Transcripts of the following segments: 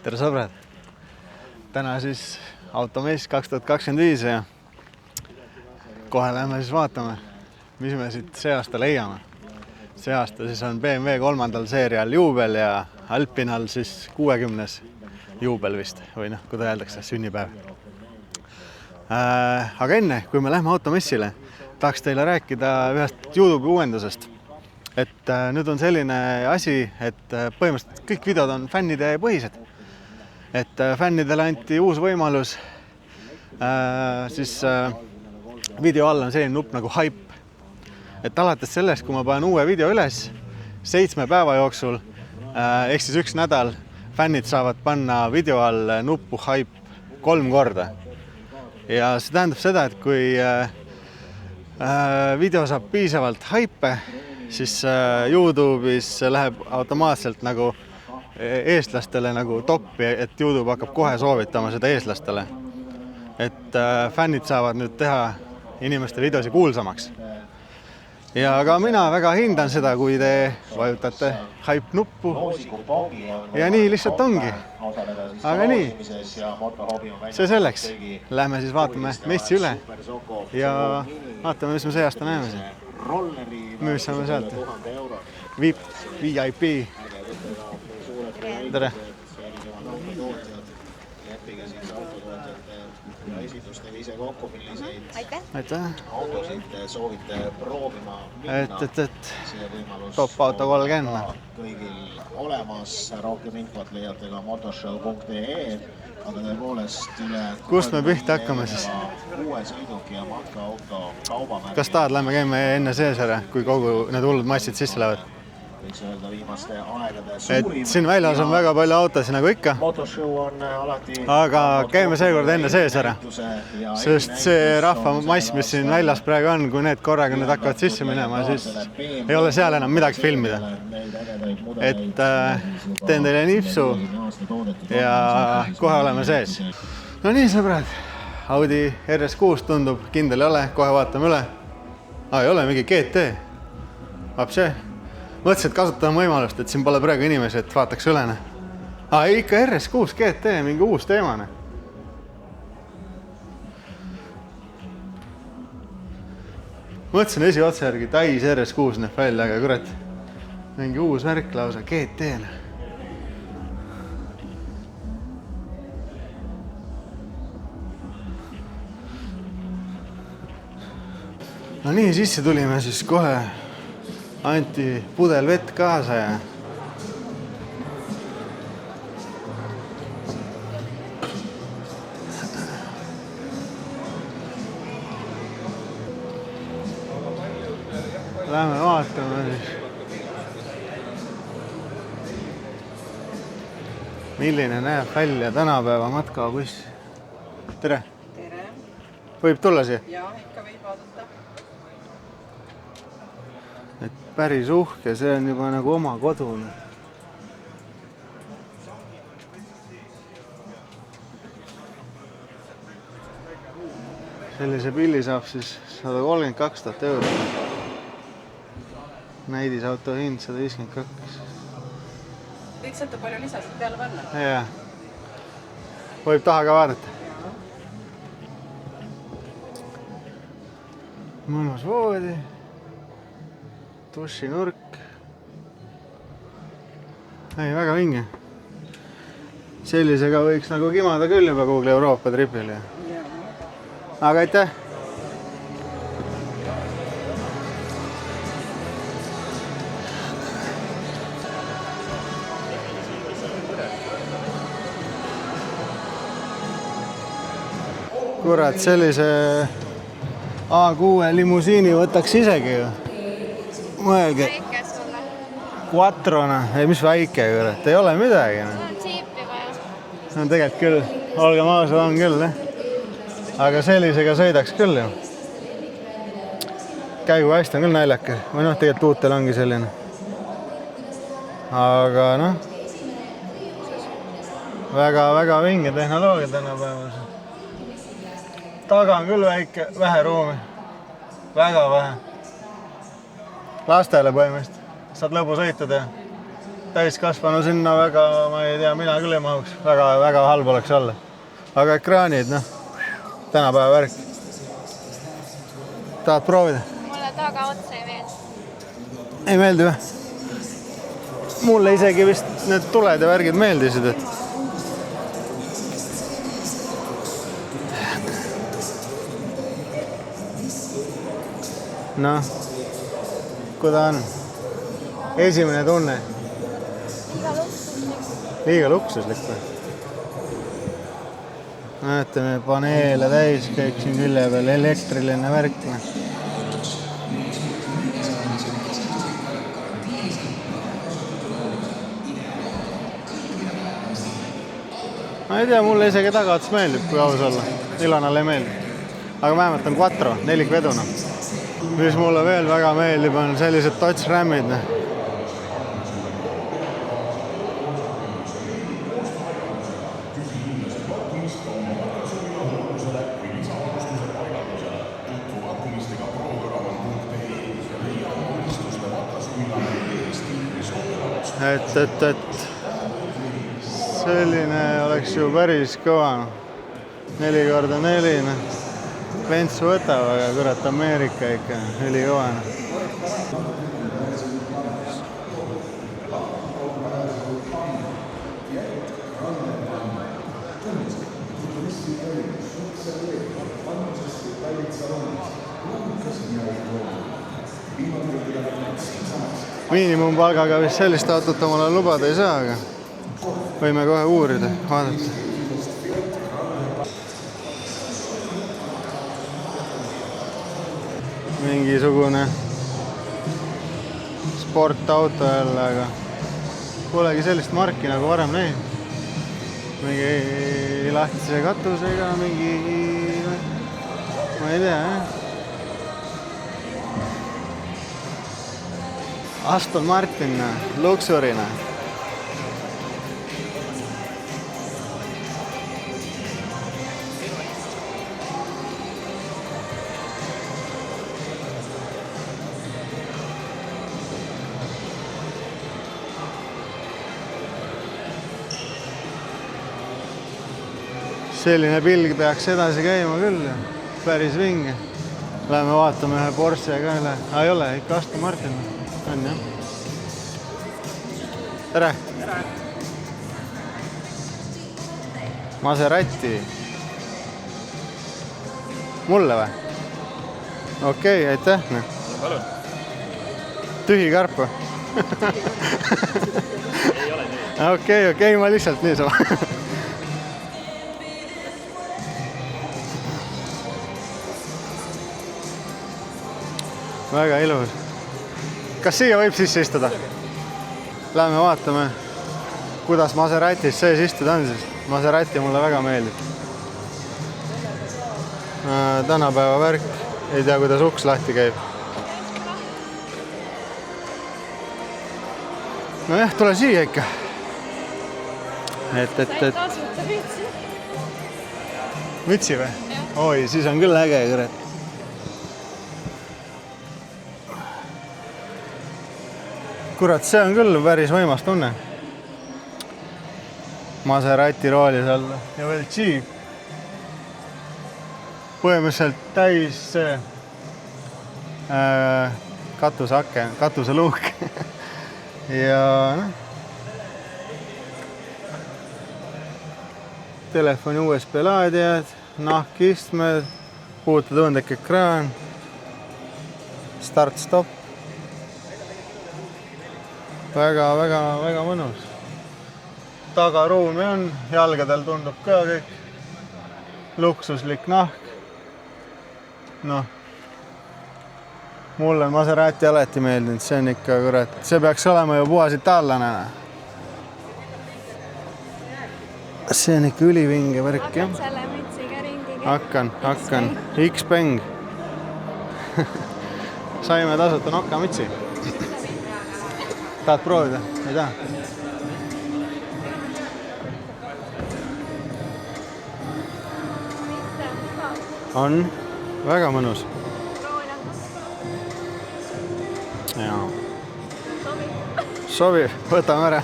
Tere sõbrad! Täna siis automess 2025 ja kohe lähme siis vaatame, mis me siit see aasta leiame. See aasta siis on BMW 3. seerial juubel ja Alpinal siis 60. juubel vist või noh, kui ta öeldakse, sünnipäev. Aga enne, kui me lähme automessile, tahaks teile rääkida ühest YouTube'i uuendusest. Et nüüd on selline asi, et põhimõtteliselt kõik videod on fännide põhised. Et fännidele anti uus võimalus, siis video all on selline nupp nagu hype. Et alates sellest, kui ma panen uue video üles 7 päeva jooksul, ehk siis 1 nädal, fännid saavad panna video all nuppu hype 3 korda. Ja see tähendab seda, et kui video saab piisavalt hype, siis YouTube'is läheb automaatselt nagu eestlastele nagu toppi, et YouTube hakkab kohe soovitama seda eestlastele. Et fännid saavad nüüd teha inimeste videosi kuulsamaks. Ja ka mina väga hindan seda, kui te vajutate hype nuppu. Ja nii lihtsalt ongi. Aga nii, see selleks. Lähme siis vaatame messi üle ja vaatame, mis me see aasta näeme siin. Mis saame sealt? VIP. Tere! Esitustele ise kokku, milliseid autosid soovite proovima minna. See võimalus top auto 30. Kõigil olemas, rohkem infot leiate ka motoshow.ee, aga tõepoolest üle... Kust me pihta hakkame siis? Uue sõiduki ja matkaauto kaubamärgi. Kas tahad, lähme käime enne sees ära, kui kogu need hullud massid sisse lähevad? Võiks öelda viimaste aegade suurim. Et siin väljas on väga palju autosid nagu ikka. Motoshow on alati... Aga käime seekord enne sees ära. Sest see rahvamass, mis siin väljas praegu on, kui need korraga need hakkavad sisse minema, siis ei ole seal enam midagi filmida. Et teen teile nipsu ja kohe oleme sees. No nii, sõbrad. Audi RS6 tundub, kindel ei ole, kohe vaatame üle. Ei ole mingi GT. Vapse. Mõtlesin, et kasutame võimalust, et siin pole praegu inimesi, et vaataks ülene. Ikka RS6 GT, mingi uus teemane. Mõtlesin esiotsa järgi täis RS6 näeb välja, aga kurat, mingi uus värk lausa GT-ne. No nii, sisse tulime siis kohe. Anti pudel vett kaasa ja lähme vaatame siis, milline näeb välja tänapäeva matkabuss. Tere! Tere! Võib tulla siia? Jaa, ikka võib vaadata. Et päris uhke, see on juba nagu oma kodune. Sellise pilli saab siis 132 000 eurot. Näidisauto hind 152. Kõik sõltub palju lisasid peale panna. Ja. Võib taha ka vaadata. Mõnus voodi. Dušinurk. Ei, väga vinge. Sellisega võiks nagu kimada küll juba Google Euroopa tripil. Aga aitäh! Kurat, sellise A6 limusiini võtaks isegi ju. Mõelge. Väike sulle. Quattrona. Ei, mis väike, kurat. Ei ole midagi. On džiipi vaja. No tegelikult küll. Olgem ausad, on küll. Aga sellisega sõidaks küll ju. Käigu hästi on küll näljake. Või noh, tegelikult uutel ongi selline. Aga noh. Väga vinge tehnoloogia tänapäeval. Taga on küll väike, vähe ruumi. Väga vähe. Lastele põhimõtteliselt. Saad lõbu sõita teha. täiskasvanu sinna väga, ma ei tea, mina küll ei mahuks. Väga halb oleks olla. Aga ekraanid, noh, tänapäeva värk. Tahad proovida? Mulle taga otsa ei meeldi. Ei meeldi või? Mulle isegi vist need tuled ja värgid meeldisid, et noh, kuida on? Esimene tunne? Liiga luksuslik või? Näetame paneele täis, kõik siin külje peal, elektriline värk. Ma ei tea, mulle isegi tagaots meeldib, kui aus olla. Ilonale ei meeldib. Aga vähemalt on quattro, nelikveduna. Mis mulle veel väga meeldib, on sellised touch rammid. Et selline oleks ju päris kõva. 4x4. Ventsu võtab, aga kurat Ameerika ikka ülikõva. Miinimumpalgaga vist sellist autot omale lubada ei saa, aga võime kohe uurida, vaadata. Mingisugune sportauto jälle, aga polegi sellist marki nagu varem näinud. Mingi lahtise katusega, mingi, ma ei tea, Aston Martin, luksurina. Selline pilg peaks edasi käima küll, päris vinge. Läheme vaatame ühe Porsche ka üle. Ei ole, ikka Aston Martin on, jah. Tere! Maserati. Mulle või? Okei, aitäh. Tühi karp või? Okei, ma lihtsalt niisama. Väga ilus. Kas siia võib sisse istuda? Läheme vaatame, kuidas Maseratis sees istuda on siis. Maserati mulle väga meeldib. Tänapäeva värk. Ei tea, kuidas uks lahti käib. Nojah, tule siia ikka. Et. Tasuta mütsi. Mütsi või? Oi, siis on küll äge, kurat. Kurat, see on küll päris võimas tunne. Maserati roolis alla. Ja veel Jeep. Põhimõtteliselt täis katuseluuk. Ja noh. Telefoni USB laadijad, nahkistmed, puutetundlik ekraan, start-stop. Väga mõnus. Tagaruumi on, jalgadel tundub ka kõik. Luksuslik nahk. Noh, mulle on Maserati alati meeldinud, see on ikka, kurat, see peaks olema ju puhas itaallane. See on ikka ülivinge värk, jah. Hakkad selle mütsiga ringi käib? Hakkan. X-Peng. Saime tasuta nokamütsi. Tahad proovida? Ei taha? On väga mõnus. sobib, võtame ära.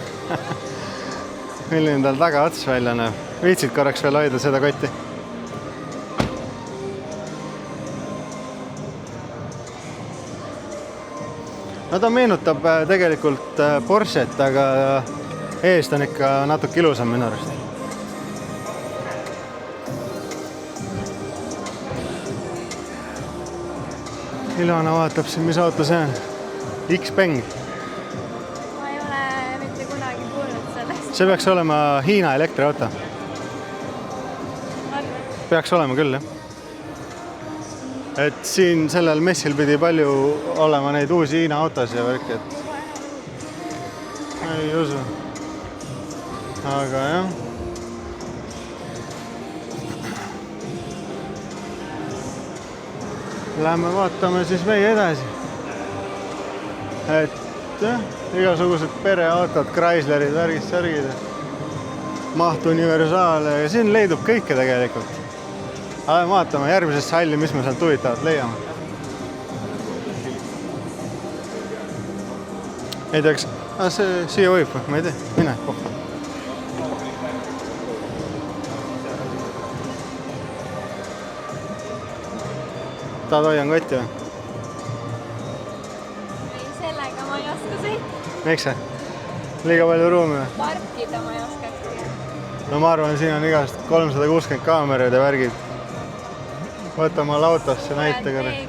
Milline tal taga ots välja näeb. Viitsid korraks veel hoida seda kotti? No ta meenutab tegelikult Porschet, aga eest on ikka natuke ilusam minu arust. Ilona vaatab siin, mis auto see on. X-Peng. ma ei ole mitte kunagi kuulnud sellest. See peaks olema Hiina elektriauto. Peaks olema küll, jah. Et siin sellel messil pidi palju olema neid uusi Hiina autosid ja värki, et ei usu. Aga jah. Lähme vaatame siis meie edasi. Et jah, igasugused pereautod, Chryslerid, värgid, särgid. Maht universaale ja siin leidub kõike tegelikult. Aga vaatame järgmisesse halli, mis me sealt huvitavat leiame. Ei teaks, see siia võib, ma ei tea, mine kohta. Tahad hoian kotti või? ei, sellega ma ei oska sõita. Miks see? Liiga palju ruumi või? Parkida ma ei oskakski. No ma arvan, siin on igast 360 kaamerad ja värgid. Võta omal autosse näite kõrge.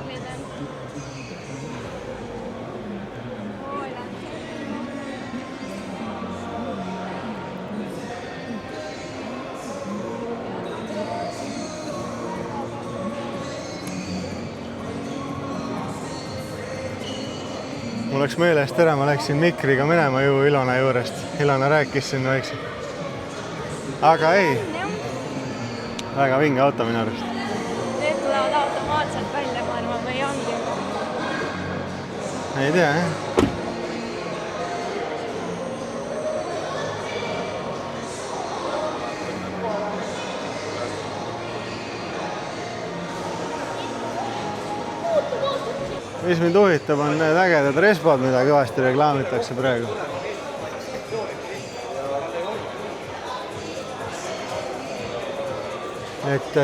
Mul läks meelest ära, ma läksin Mikriga minema ju Ilona juurest. Ilona rääkis siin väikse. Aga ei. Väga vinge auto minu arust. Need tulevad automaatselt välja, ma arvan, või ongi. Ei tea, jah. Mis mind huvitab, on need ägedad respod, mida kõvasti reklaamitakse praegu. Et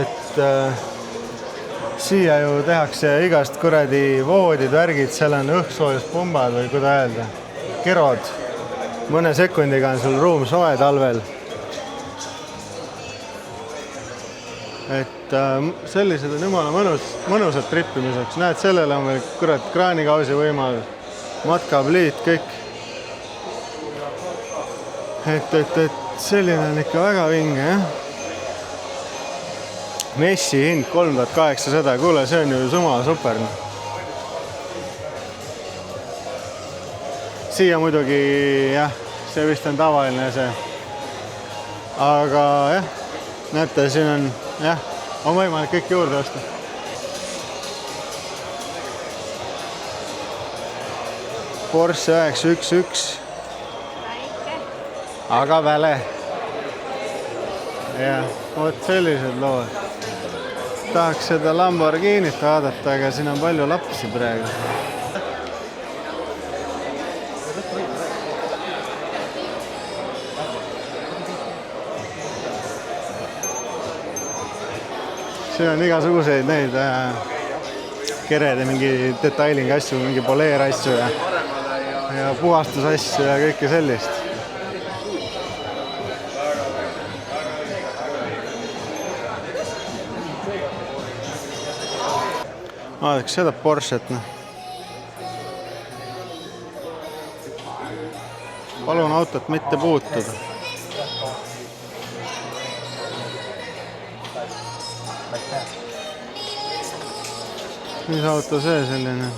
siia ju tehakse igast kuradi voodid, värgid, seal on õhkssoojuspumbad või kuida öelda, kerod. Mõne sekundiga on sul ruum soe talvel. Et sellised on jumala mõnusad trippimiseks. Näed, sellele on veel kurat kraanikausi võimalus, matkapliit, kõik. Et selline on ikka väga vinge, jah. Messi hind 3800, kuule, see on ju suma super. Siia muidugi, jah, see vist on tavaline see. Aga jah, näete, siin on, jah, on võimalik kõik juurde osta. Porsche 911. Väike. Aga väle. Ja, vot sellised lood. Tahaks seda Lamborghinit vaadata, aga siin on palju lapsi praegu. Siin on igasuguseid neid kerede mingi detailing asju, mingi poleer asju ja puhastusasju ja kõike sellist. Vaadaks seda Porschet. Palun autot mitte puutuda. Mis auto see selline?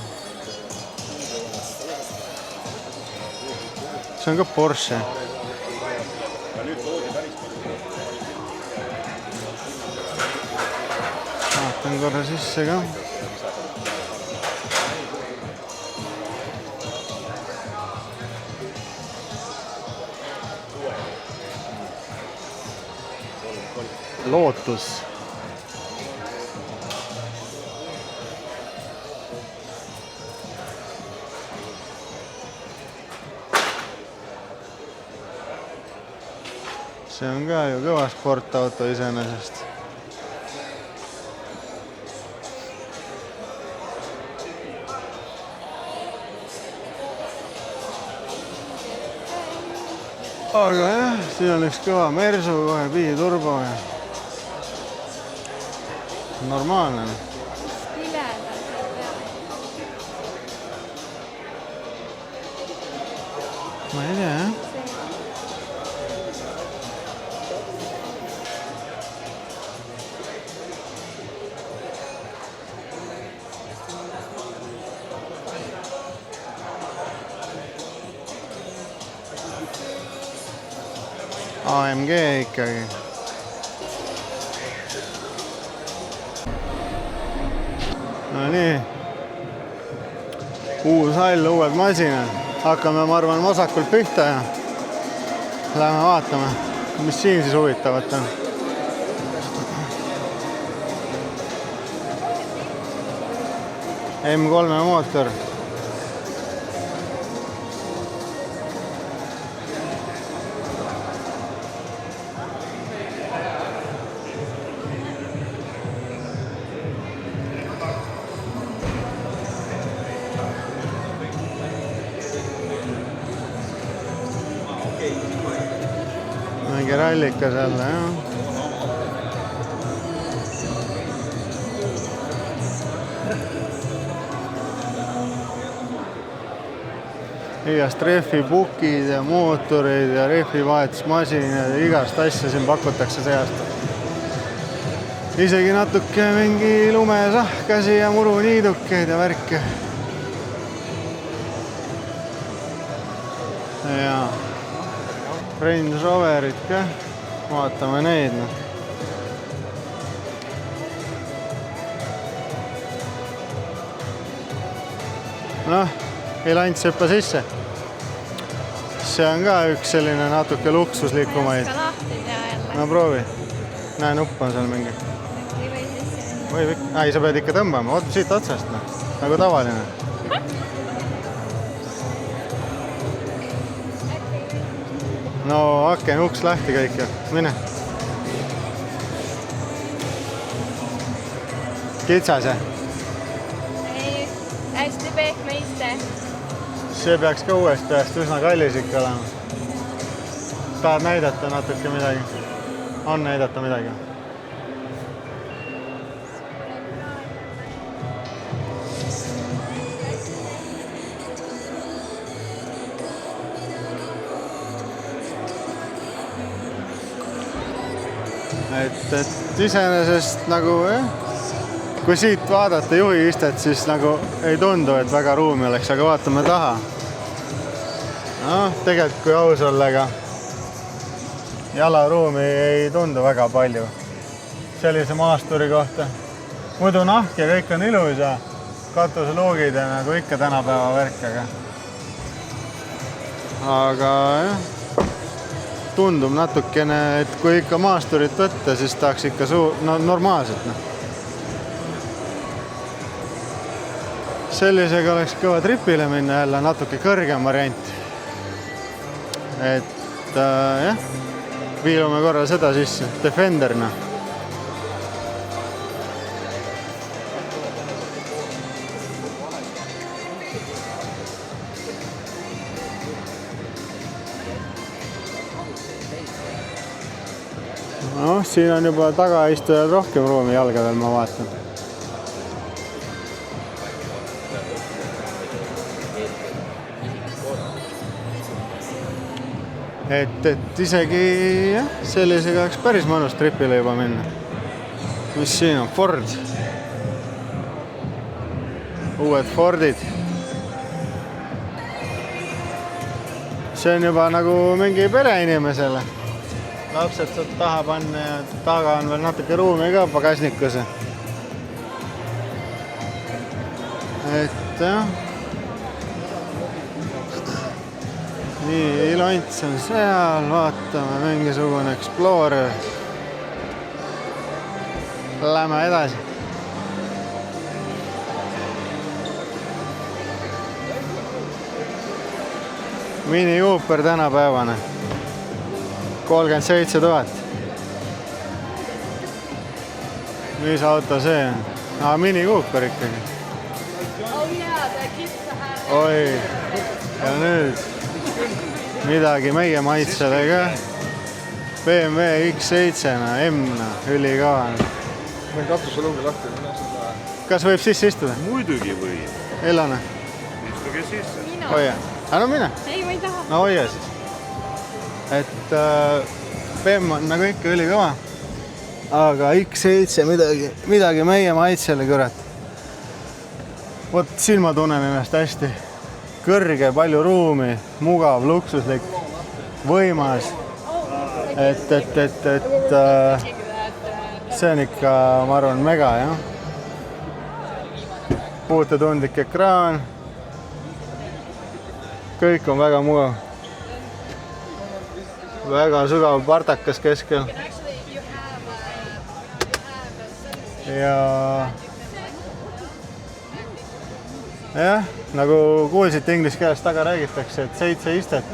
See on ka Porsche. Vaatan korra sisse ka. Lotus. see on ka ju kõva sportauto iseenesest. Aga jah, siin on üks kõva Mersu kohe, biturbo ja normaalne. Ma ei tea, jah. AMG ikkagi. No nii. Uus hall, uued masinad. Hakkame, ma arvan, vasakult pihta ja läheme vaatame, mis siin siis huvitavat on. M3 mootor. Mingi rallikas jälle, jah. Igast rehvipukid ja mootoreid ja rehvivahetusmasinad ja igast asja siin pakutakse seast. Isegi natuke mingi lumesahkasi ja muruniidukeid ja värke. Ja Range Roverit ka, vaatame neid. Noh, Elants hüppa sisse. See on ka üks selline natuke luksuslikumaid. No proovi. Näe, nupp on seal mingi. Ei, sa pead ikka tõmbama. Oota siit otsast, nagu tavaline. No aken, uks lahti kõik ja mine. Kitsas, jah? Ei, hästi pehme iste. See peaks ka uuesti üsna kallis ikka olema. Tahad näidata natuke midagi? On näidata midagi? Et iseenesest nagu, kui siit vaadata juhi istet, siis nagu ei tundu, et väga ruumi oleks, aga vaatame taha. No, tegelikult kui aus ollega jalaruumi ei tundu väga palju sellise maasturi kohta. Muidu nahk ja kõik on ilus ja katuseluugid ja nagu ikka tänapäeva värk, aga jah. Tundub natukene, et kui ikka maasturit võtta, siis tahaks ikka normaalselt. Sellisega oleks kõva tripile minna jälle natuke kõrgem variant. Et jah, viilume korra seda sisse, Defenderna. Noh, siin on juba tagaistujad rohkem ruumi jalgadel, ma vaatan. Et isegi jah, sellisega oleks päris mõnus tripile juba minna. Mis siin on? Ford. Uued Fordid. See on juba nagu mingi pereinimesele. Lapsed saad taha panna ja taga on veel natuke ruumi ka pagasnikus. Et jah. Nii, Elants on seal, vaatame, mingisugune Explorer. Lähme edasi. Mini Cooper tänapäevane. 37 000. Mis auto see on? Mini Cooper ikkagi. Oi, ja nüüd midagi meie maitsedega. BMW X7, M-na, ülikava. Meil katuseluugi lahti, mina seda... Kas võib sisse istuda? Muidugi võib. Elana? Istuge sisse. Hoia. No mine. Ei, ma ei taha. No hoia siis. Et BMW on nagu ikka ülikõva. Aga X7 midagi meie maitsele, kurat. Vot siin ma tunnen ennast hästi. Kõrge, palju ruumi, mugav, luksuslik, võimas. Et see on ikka, ma arvan, mega, jah. Puutetundlik ekraan. Kõik on väga mugav. Väga sügav partakas keskel. Ja jah, nagu kuulsite inglise keeles taga räägitakse, et 7 istet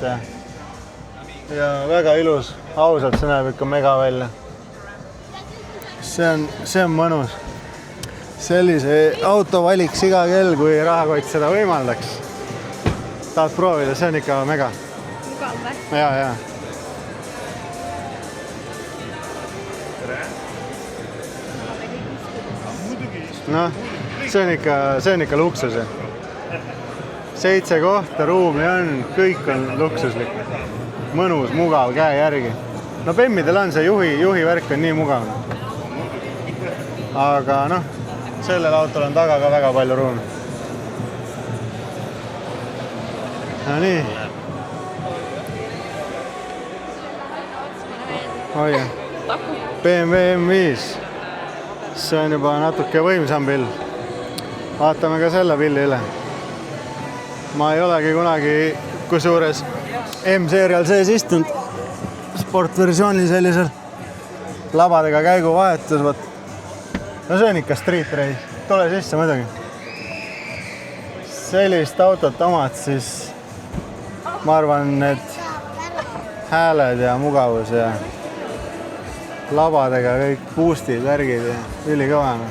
ja väga ilus, ausalt, see näeb ikka mega välja. See on mõnus. Sellise auto valiks iga kell, kui rahakott seda võimaldaks. Tahad proovida, see on ikka mega. Mugav või? Ja. Noh, see on ikka luksus. 7 kohta, ruumi on, kõik on luksuslik. Mõnus, mugav, käe järgi. No Bemmidel on see juhi värk on nii mugav. Aga noh, sellel autol on taga ka väga palju ruumi. No nii. Hoia. BMW M5. See on juba natuke võimsam pill. Vaatame ka selle pilli üle. Ma ei olegi kunagi kusjuures M-seerial sees istunud. Sportversiooni sellisel labadega käiguvahetus. Võt. No see on ikka street race. Tule sisse muidugi. Sellist autot omad, siis ma arvan, need hääled ja mugavus ja labadega kõik boostid, värgid ja ülikõvane.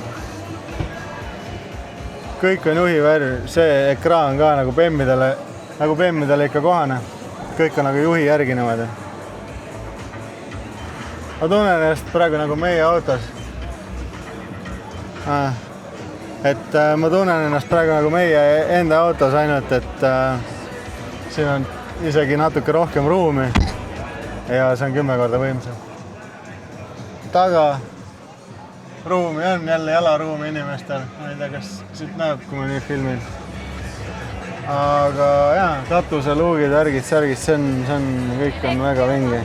Kõik on juhi värv, see ekraan ka nagu Bemmidele ikka kohane. Kõik on nagu juhi järgi niimoodi. Ma tunnen ennast praegu nagu meie autos. Et ma tunnen ennast praegu nagu meie enda autos ainult, et siin on isegi natuke rohkem ruumi ja see on 10 korda võimsam. Taga ruumi on, jälle jalaruumi inimestel. Ma ei tea, kas siit näeb, kui ma nii filmin. Aga jah, katuse, luugid, värgid, särgid, see on, kõik on väga vingi.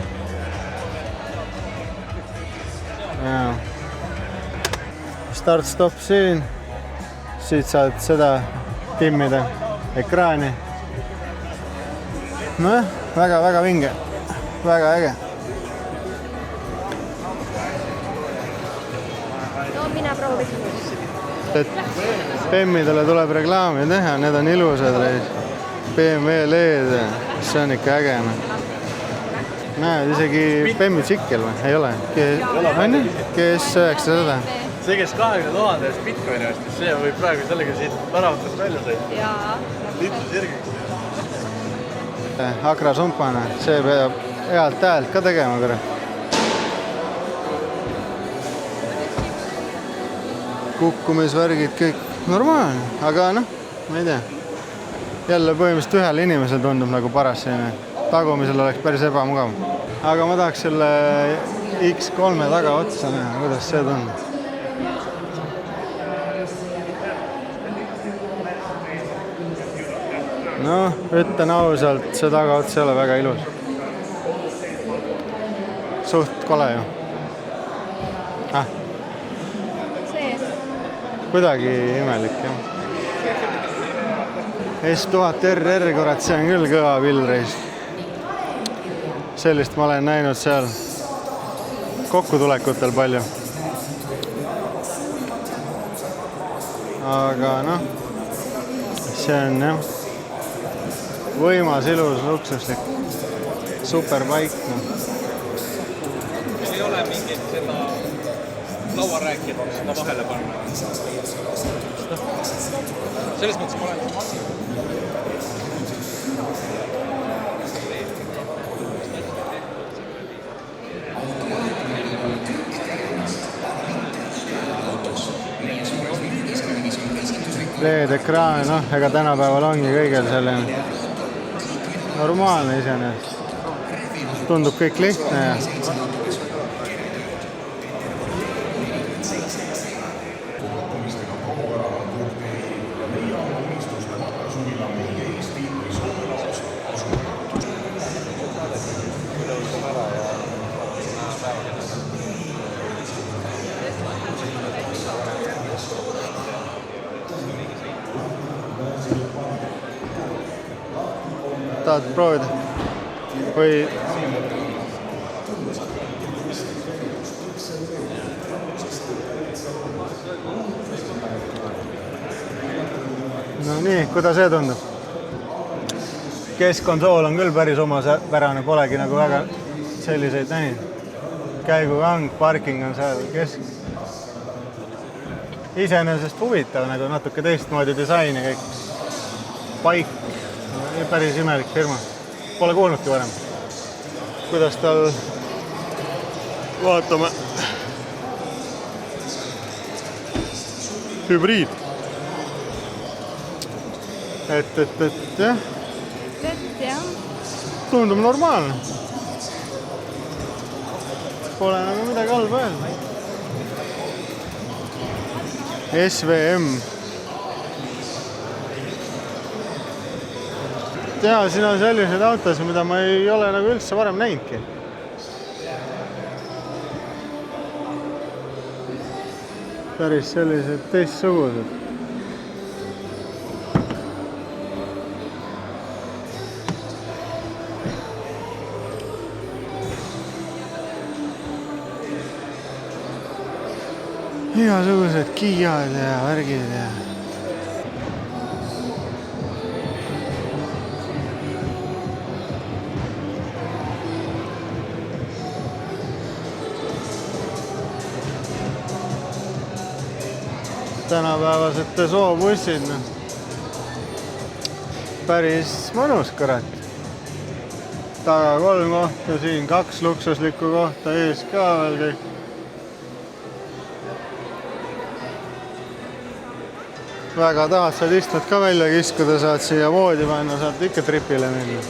Start-stop siin. Siit saad seda timmida ekraani. Noh, väga vinge. Väga äge. Mina proovin. Et Bemmidele tuleb reklaami teha, need on ilusad. BMW LED, see on ikka äge. Näed, isegi Bemmi tsikkel või? Ei ole? GS900. See, kes 20 000 eest Bitcoini ostis, see võib praegu sellega siit väravatest välja sõita. Jaa. Liitus järgiks. Akra sumpane, see peab healt häält ka tegema, kõre. Kukkumisvärgid kõik normaalne, aga noh, ma ei tea. Jälle põhimõtteliselt ühel inimesel tundub nagu paras selline. Tagumisel oleks päris ebamugav. Aga ma tahaks selle X3 taga otsa näha, kuidas see tundub. Noh, ütlen ausalt, see taga otsa ei ole väga ilus. Suht kole ju. Kuidagi imelik, jah. S1000 RR, kurat, see on küll kõva pillreis. Sellist ma olen näinud seal kokkutulekutel palju. Aga noh, see on jah võimas, ilus, luksuslik. Super paik. seda lauarääkijat sinna vahele panna. Selles mõttes ma olen LED-ekraan, noh, ega tänapäeval ongi kõigel selline normaalne iseenesest. Tundub kõik lihtne ja tahad proovida? Või no nii, kuidas see tundub? Keskkonsool on küll päris omapärane, polegi nagu väga selliseid näinud. Käigukang, parking on seal kesk. Iseenesest huvitav, nagu natuke teistmoodi disain ja kõik. Paik. Päris imelik firma. Pole kuulnudki varem. Kuidas tal... Vaatame. Hübriid. Et jah. Vett, jah. Tundub normaalne. Pole nagu midagi halba öelda. SVM. Jaa, siin on selliseid autosid, mida ma ei ole nagu üldse varem näinudki. Päris sellised teistsugused. Igasugused Kiad ja värgid ja... Tänapäevased Peugeot-bussid, no. Päris mõnus, kurat. Taga 3 kohta, siin 2 luksuslikku kohta, ees ka veel kõik. Väga tahad, saad istmed ka välja kiskuda, saad siia voodi panna, saad ikka tripile minna.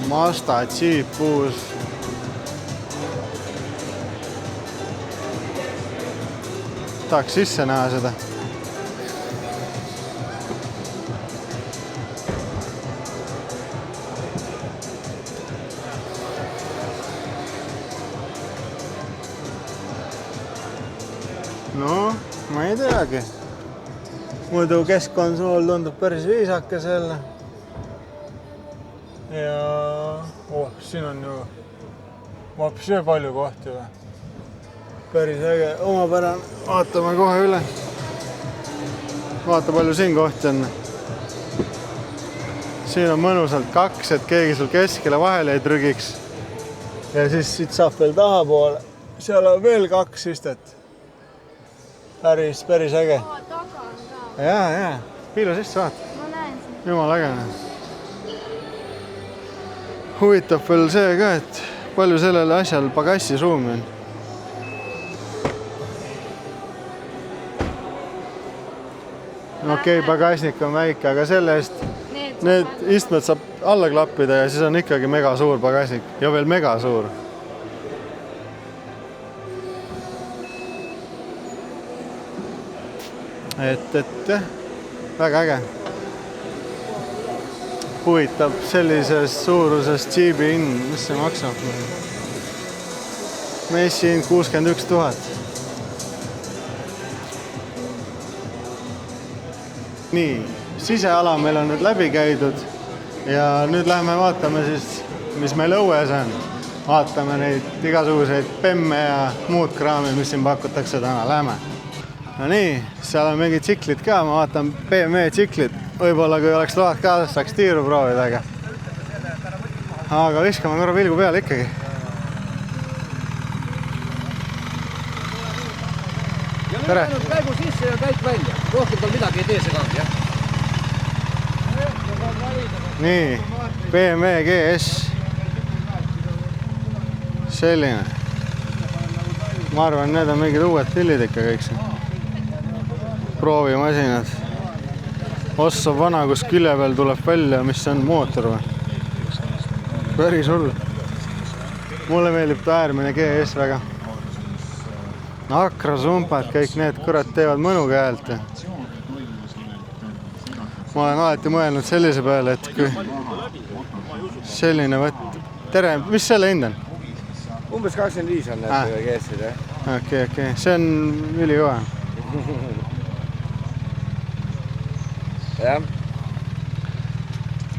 Mazda Jeep uus. Tahaks sisse näha seda. No, ma ei teagi. Muidu keskkonsool tundub päris viisakas jälle. Ja siin on ju vapsi palju kohti või. Päris äge, omapärane. Vaatame kohe üle. Vaata, palju siin kohti on. Siin on mõnusalt 2, et keegi sul keskele vahele ei trügiks. Ja siis siit saab veel tahapoole. Seal on veel 2 istet. Päris äge. Taga on ka. Jaa. Piilu sisse vaata. Ma näen siin. Jumal äge. Huvitab veel see ka, et palju sellel asjal pagassis ruumi on. Okei, pagasnik on väike, aga selle eest need istmed saab alla klappida ja siis on ikkagi mega suur pagasnik ja veel mega suur. Et jah, väga äge. Huvitab sellises suuruses Jeepi hind, mis see maksab? Messi hind 61 000. Nii, siseala meil on nüüd läbi käidud ja nüüd läheme vaatame siis, mis meil õues on. Vaatame neid igasuguseid pemme ja muud kraami, mis siin pakutakse täna. Läheme. No nii, seal on mingid tsiklid ka, ma vaatan BMW tsiklit. võib-olla kui oleks load kaasas, saaks tiiru proovida, aga viskame korra pilgu peale ikkagi. Ja nüüd ainult käigu sisse ja käik välja. Rohkem tal midagi ei tee seganud, jah? Nii, BMW GS. Selline. Ma arvan, need on mingid uued pillid ikka kõik siin. Proovimasinad. Ossa vana, kus külje peal tuleb välja, mis on mootor või? Päris hull. Mulle meeldib ta äärmine GS väga. Akrasumpad, kõik need kurat teevad mõnuga häält. Ma olen alati mõelnud sellise peale, et kui selline võtt... Tere, mis selle hind on? Umbes 85 on need GS-id, jah? Okei. See on ülikõva. Jah.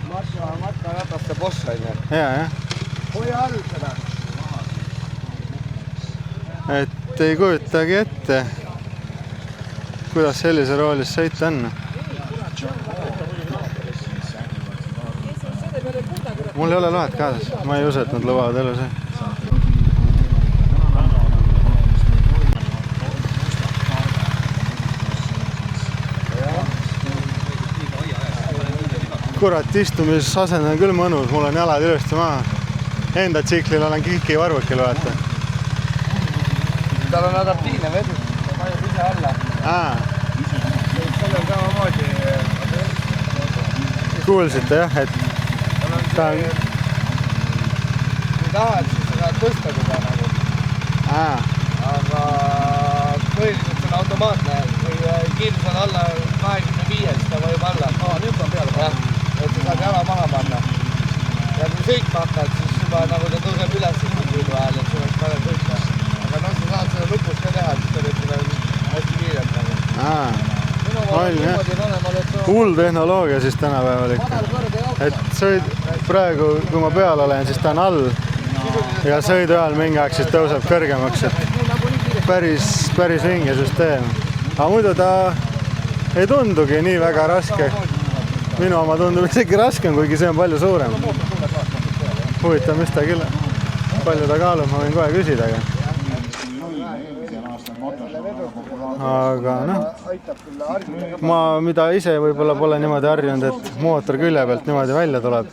Matka rataste boss on ju. Jah. Hoia all seda. Et ei kujutagi ette, kuidas sellise roolis sõita on. Mul ei ole loed kaasas. Ma ei usu, et nad lubavad elu see. Kurat, istumisasend on küll mõnus. Mul on jalad ilusti maha. Enda tsiklil olen kihki varvukil vaata. Tal on adaptiivne vedu. Ta vajub ise alla. Seal on samamoodi. Kuulsite jah, et ta on... Kui tahad, siis sa saad tõsta teda nagu. Aga põhiliselt on automaatne. Kui kiirus on alla 25, siis ta vajub alla. Nüüd on peale. Jah, et sa saad jala maha panna. Ja kui sõitma hakkad, siis juba nagu ta tõuseb üles sõidu ajal, et see oleks parem sõita. Aga noh, sa saad seda lõpus ka teha, siis ta võib seda hästi kiirelt nagu. On jah. Hull tehnoloogia siis tänapäeval ikka. Et sõid praegu, kui ma peal olen, siis ta on all. Ja sõidu ajal mingi aeg siis tõuseb kõrgemaks. Päris vinge süsteem. Aga muidu ta ei tundugi nii väga raske. Minu oma tundub isegi raskem, kuigi see on palju suurem. Huvitav, mis ta küll, palju ta kaalub, ma võin kohe küsida. Aga noh, ma mida ise võib-olla pole niimoodi harjunud, et mootor külje pealt niimoodi välja tuleb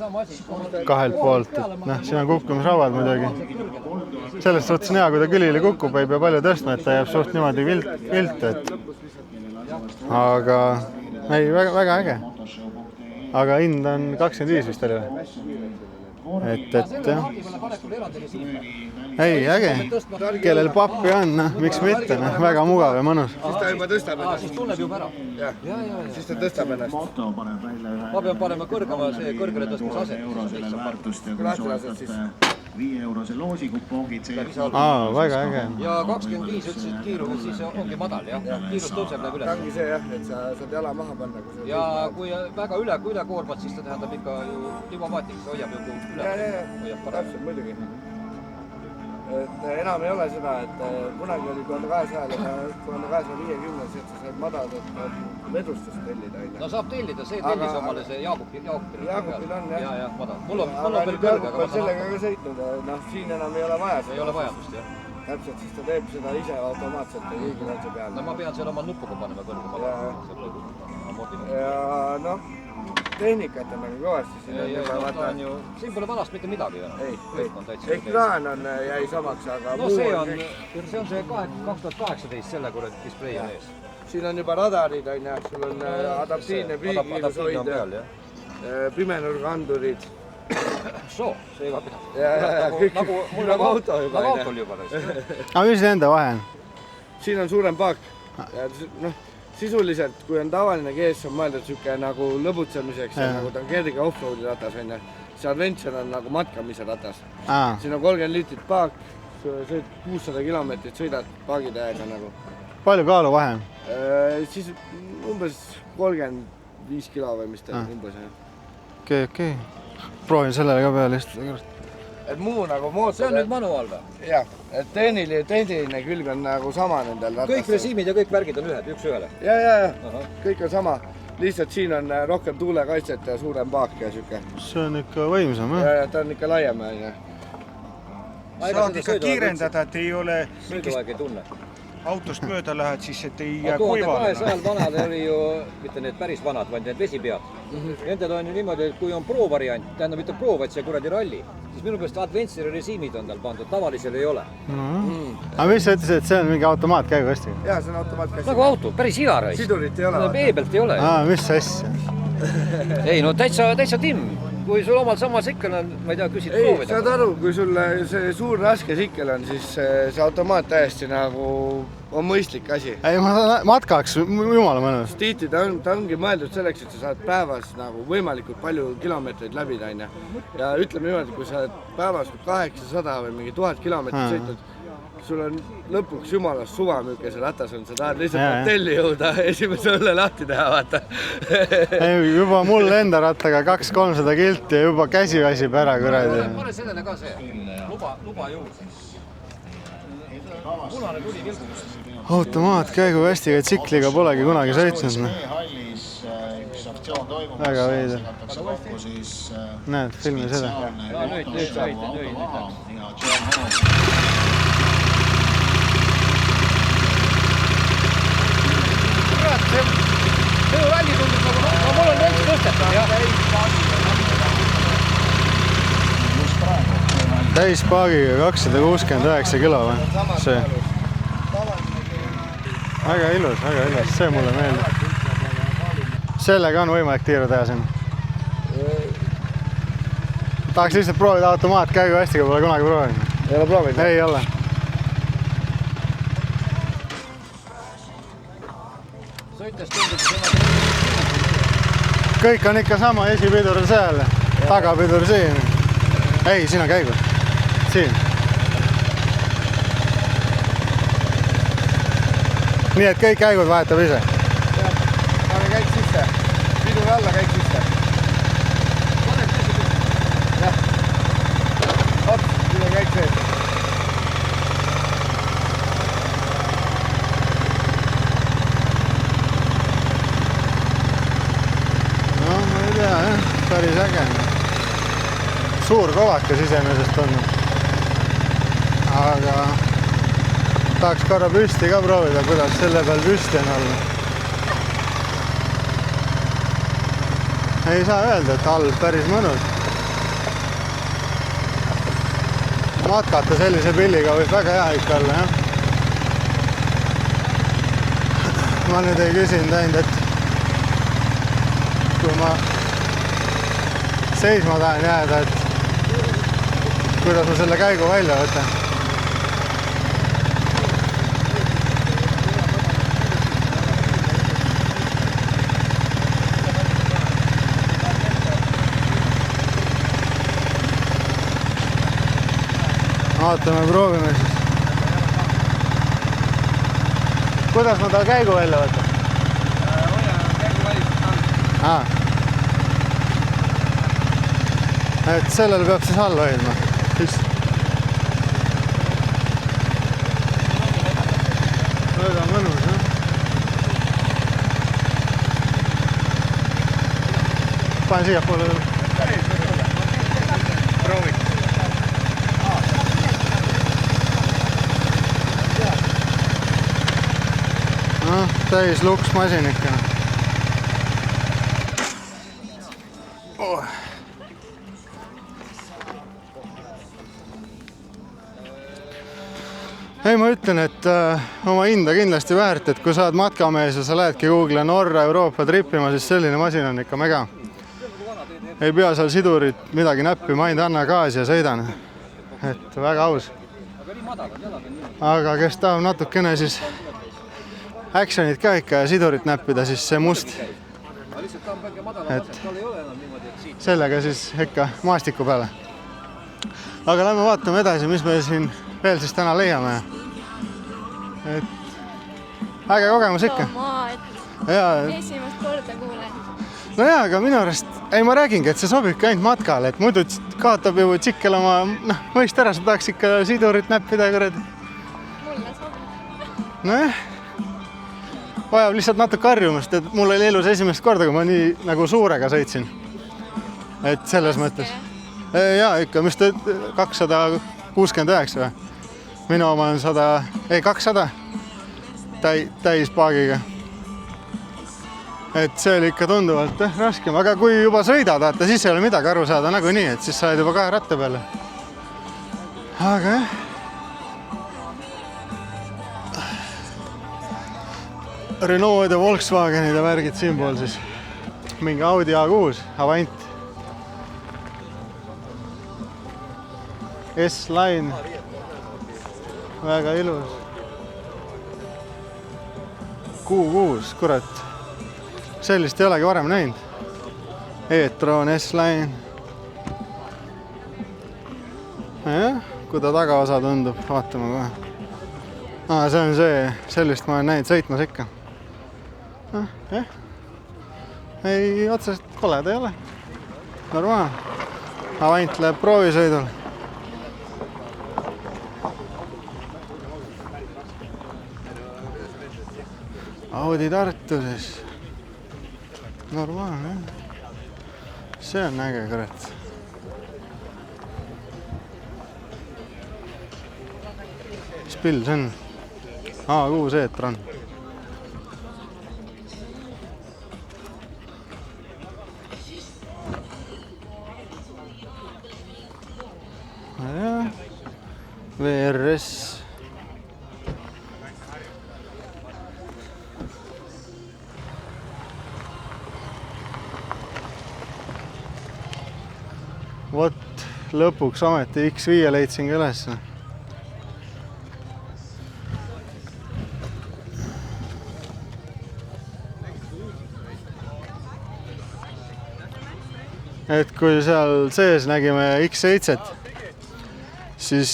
kahelt poolt. Noh, siin on kukkumisrauad muidugi. Sellest suhtes on hea, kui ta külili kukub, ei pea palju tõstma, et ta jääb suht niimoodi vilt. Aga ei, väga äge. Aga hind on 25 vist oli või? Et jah. Ei, äge. Kellel pappi on, miks mitte, väga mugav ja mõnus. Siis ta juba tõstab ennast. Siis tunneb juba ära. Siis ta tõstab ennast. Ma pean panema kõrgele tõstmise asendus. Kui lahti lased, siis 5-eurose loosikupoogid. Väga äge. Ja 25 ütlesid kiirus, siis ongi madal, jah. Kiirus tõuseb läheb üles. ta ongi see jah, et sa saad jala maha panna. Ja kui väga üle koormad, siis ta tähendab ikka ju pneumaatiks, hoiab ju üle. Täpselt, muidugi. Et enam ei ole seda, et kunagi oli 1250, et sa said madalat vedustust tellida. No saab tellida, see tellis omale see Jaagupil on jah. Ja, madal. Mul on veel kõrge, aga ma sellega ka sõitnud. Noh, siin enam ei ole vaja. Ei ole vajadust, jah. Täpselt, siis ta teeb seda ise automaatselt ja kõigi otse peale. No ma pean seal oma nupuga panema kõrge. Ja noh, tehnikat on nagu kõvasti. Siin pole vanast mitte midagi. Ekraan jäi samaks, aga no see on see 2018 selle kurat display on ees. Siin on juba radarid, sul on adaptiivne püügikiirushoid, pimenurgandurid. See ei pidanud. Nagu auto juba. Nagu autol juba. Aga mis nende vahe on? Siin on suurem paak. Sisuliselt, kui on tavaline GS, on mõeldud siuke nagu lõbutsemiseks, nagu ta on kerge off-roadi ratas. See Adventure on nagu matkamise ratas. Siin on 30 liitrit paak, sõid 600 kilomeetrit, sõidad paagitäega nagu. Palju kaalu vahe? Siis umbes 35 kilo või mis ta on umbes. Okei. Proovin sellele ka peale lihtsalt. Et muu nagu mootor... See on nüüd manuaal või? Jah, et tehniline külg on nagu sama nendel ratastel. Kõik resiimid ja kõik värgid on üks ühele? Ja. Kõik on sama. lihtsalt siin on rohkem tuulekaitset ja suurem paak ja siuke. See on ikka võimsam, jah? Ja ta on ikka laiem. Saad ikka kiirendada, et ei ole Sõiduaeg ei tunne. autost mööda lähed, siis et ei Aga kuivale. 1200 vanad oli ju, mitte need päris vanad, vaid need vesipead. Nendel on ju niimoodi, et kui on pro-variant, tähendab mitte pro, vaid see kuradi ralli, siis minu pärast adventure režiimid on tal pandud, tavalisel ei ole. Aga mis sa ütlesid, et see on mingi automaatkäiguvestiga? Jaa, see on automaatkäsi. Nagu auto, päris hea raisk. Sidurit ei ole. E-pealt ei ole. Mis asja? Ei, no täitsa timm. Kui sul omal sama sikkel on, ma ei tea, küsid Ei, proovida. saad aru, kui sul see suur raske sikkel on, siis see automaat täiesti nagu on mõistlik asi. Ei, ma saan matkaks, jumala mõnus. Tihti ta ongi mõeldud selleks, et sa saad päevas nagu võimalikult palju kilomeetreid läbida, on. Ja ütleme niimoodi, kui sa oled päevas 800 või mingi 1000 kilomeetrit sõitnud, sul on lõpuks jumalast suva, milline see ratas on, sa tahad lihtsalt hotelli jõuda, esimese õlle lahti teha, vaata. Ei, juba mul enda rattaga 200-300 kilti ja juba käsi väsib ära, kuradi. Pane sellele ka see, luba juurde. Punane tuli vilgus. Automaatkäiguvestiga tsikliga polegi kunagi sõitnud. Väga veider. Näed, filmi seda. See ralli tundub nagu, mul on veits tõstetud, jah. Täispaagiga 269 kilo või? See. Väga ilus, see mulle meeldib. Sellega on võimalik tiiru teha siin. Tahaks lihtsalt proovida automaatkäiguvestiga, pole kunagi proovinud. Ei ole proovinud? Ei ole. Kõik on ikka sama, esipidur seal, tagapidur siin. Ei, siin on käigus. Siin. Nii et kõik käigud vahetab ise. Pane käik sisse. Pidur alla, käik sisse. Jah. Hops, siin on käik sees. Päris äge. Suur kovakas iseenesest on. Aga tahaks korra püsti ka proovida, kuidas selle peal püsti on olnud. Ei saa öelda, et all päris mõnus. Matkata sellise pilliga võib väga hea ikka olla, jah. Ma nüüd ei küsinud ainult, et kui ma seisma tahan jääda, et kuidas ma selle käigu välja võtan. Vaatame, proovime siis. Kuidas ma tal käigu välja võtan? Hoia käigu väliselt. Et sellel peab siis all hoidma. Väga mõnus, jah? Panen siia poole veel. Proovid. Täis luks masin ikka. Ei, ma ütlen, et oma hinda kindlasti väärt, et kui sa oled matkamees ja sa lähedki Google Norra Euroopa trippima, siis selline masin on ikka mega. Ei pea seal sidurit midagi näppima, ainult anna gaasi ja sõidan. Et väga aus. Aga kes tahab natukene siis actionit ka ikka ja sidurit näppida, siis see must. Et sellega siis ikka maastiku peale. Aga lähme vaatame edasi, mis me siin veel siis täna leiame. Et äge kogemus ikka. Esimest korda kuulen. No jaa, aga minu arust, ei ma räägingi, et see sobibki ainult matkale, et muidu kaotab ju tsikkel oma mõist ära, sa tahaks ikka sidurit näppida, kuradi. Mulle sobib. Nojah, vajab lihtsalt natuke harjumust, et mul oli elus esimest korda, kui ma nii nagu suurega sõitsin. Et selles mõttes. Jaa, ikka, mis ta 269 või? Minu oma on 200 täis paagiga. Et see oli ikka tunduvalt raskem, aga kui juba sõidad, vaata, siis ei ole midagi aru saada nagunii, et siis sa oled juba 2 ratta peale. Aga jah. Renault ja Volkswagenid ja värgid siinpool siis. Mingi Audi A6, Avant. S-Line. Väga ilus. Q6, kurat. Sellist ei olegi varem näinud. E-tron, S-Line. Jah, kui ta tagaosa tundub, vaatame kohe. See on see, sellist ma olen näinud sõitmas ikka. Jah. Ei, otsest koled ei ole. Normaal. Avant läheb proovisõidul. Audi Tartu siis. Normaalne, jah. See on äge, kurat. Mis pill see on? A6 e-tron. VRS. Vot, lõpuks ometi X5 leidsin ka üles. Et kui seal sees nägime X7, siis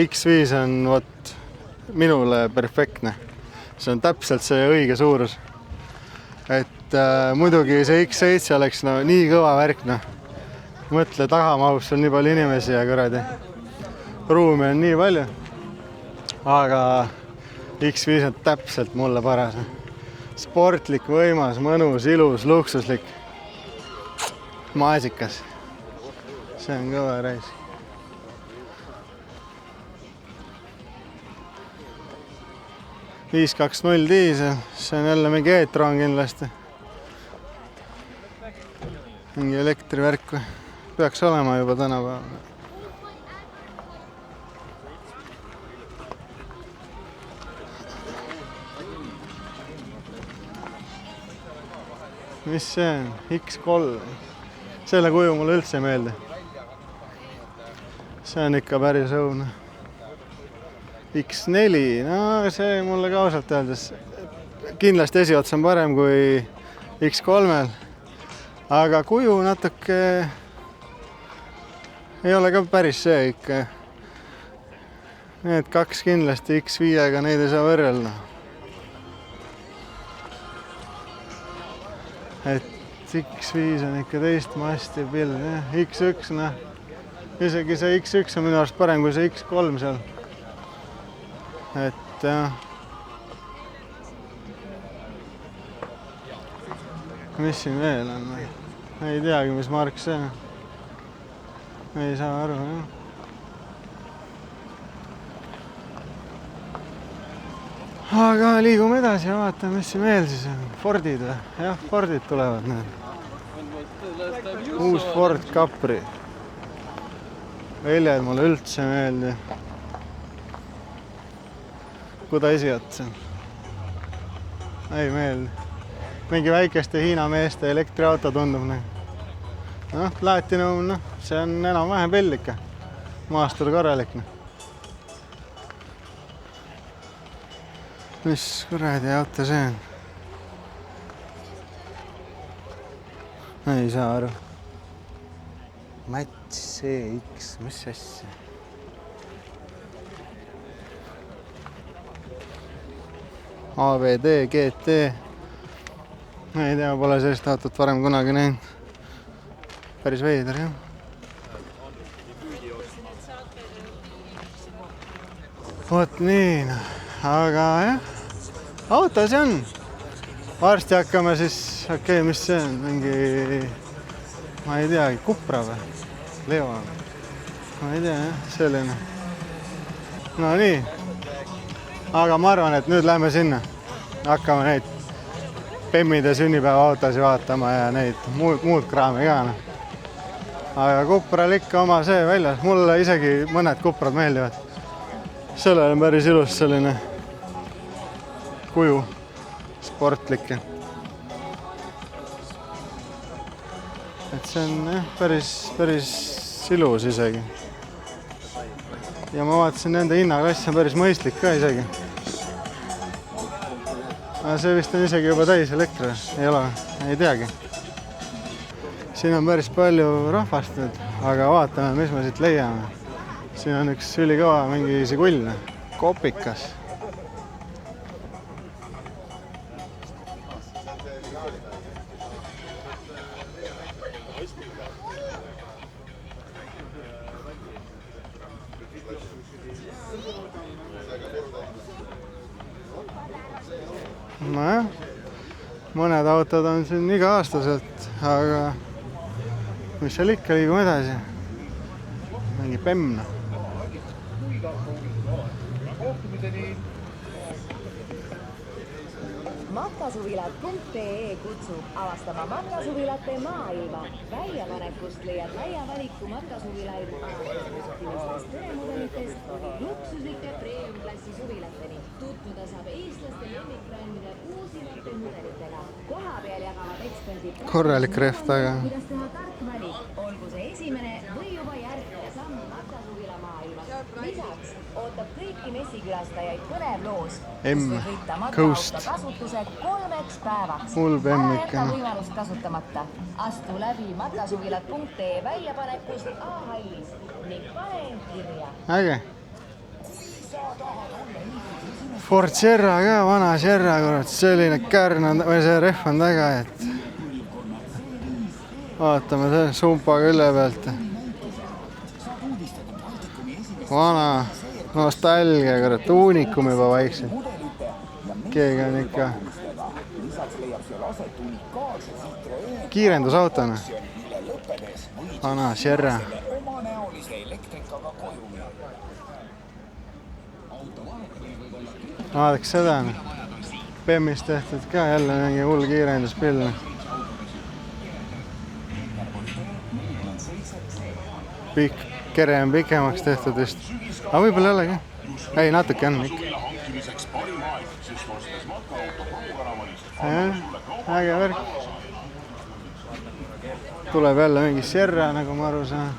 X5 on vot minule perfektne. See on täpselt see õige suurus. Et muidugi see X7 oleks nii kõva värk. Mõtle, taha mahub sul nii palju inimesi ja kuradi. Ruumi on nii palju. Aga X5 on täpselt mulle paras. Sportlik, võimas, mõnus, ilus, luksuslik. Maasikas. See on kõva reis. $520 diisel, see on jälle mingi e-tron kindlasti. Mingi elektrivärk või? Peaks olema juba tänapäeval. Mis see on? X3. Selle kuju mulle üldse ei meeldi. See on ikka päris õudne. X4, no see mulle ka ausalt öeldes kindlasti esiots on parem kui X3-l, aga kuju natuke ei ole ka päris see ikka. Need 2 kindlasti X5-ga, neid ei saa võrrelda. Et X5 on ikka teist masti pill, X1, isegi see X1 on minu arust parem kui see X3 seal. Et jah. Mis siin veel on? Ei teagi, mis mark see on. Ei saa aru, jah. Aga liigume edasi ja vaatame, mis siin veel siis on. Fordid või? Jah, Fordid tulevad need. Uus Ford Capri. Väljad mulle üldse meeldi. Kuda esiot see on? Ei meeldi. Mingi väikeste Hiina meeste elektriauto tundub. Platinum, see on enam vähem pill ikka. Maastur korralik. Mis kuradi auto see on? Ei saa aru. Mats CX, mis asja? AVD, GT. Ei tea, pole sellist autot varem kunagi näinud. Päris veider, jah. Vot nii, aga jah, auto see on. varsti hakkame siis, okei, mis see on, mingi, ma ei teagi, Kupra või? Leo, ma ei tea, jah, selline. No nii, aga ma arvan, et nüüd lähme sinna. Hakkame neid Bemmide sünnipäevaautosi vaatama ja neid muud kraami ka. Aga Kupral ikka oma see väljas. Mulle isegi mõned Kuprad meeldivad. Sellel on päris ilus selline kuju, sportlik. Et see on päris ilus isegi. Ja ma vaatasin, nende hinnaklass on päris mõistlik ka isegi. Aga see vist on isegi juba täis elektri, ei ole, ei teagi. Siin on päris palju rahvast nüüd, aga vaatame, mis me siit leiame. Siin on üks ülikõva mingi sigull, kopikas. Nojah, mõned autod on siin iga-aastaselt, aga mis seal ikka, liigume edasi. Mingi Bemm. Matkasuvilad.ee kutsub avastama matkasuvilate maailma. Väljapanekust leiad laia valiku matkasuvilaid optimistist peremudelitest luksuslike premium-klassi suvilateni. Tutvuda saab eestlaste lemmikbrändide uusimate mudelitega. Koha peal jagavad eksperdid korralik rehv taga. Kuidas teha tark valik, olgu see esimene või juba järgmine samm matkasuvila maailmas. Lisaks ootab kõiki messikülastajaid põnev loos, kus võib võtta matkaauto kasutuse 3 päevaks. Mul Bemm ikka. Jäta võimalust kasutamata. Astu läbi matkasuvilad.ee väljapanekust A-hallis ning pane end kirja. Äge. Ford Sierra ka, vana Sierra, kurat, selline kärn on, või see rehv on taga, et vaatame see sumpa külje pealt. Vana nostalgia, kurat, uunikum juba vaikselt. Keegi on ikka kiirendusautona. Vana Sierra. Vaadaks seda. Bemmis tehtud ka jälle mingi hull kiirenduspill. Kere on pikemaks tehtud vist. Aga võib-olla ei ole ka. Ei, natuke on ikka. Äge värk. Tuleb jälle mingi Sierra, nagu ma aru saan.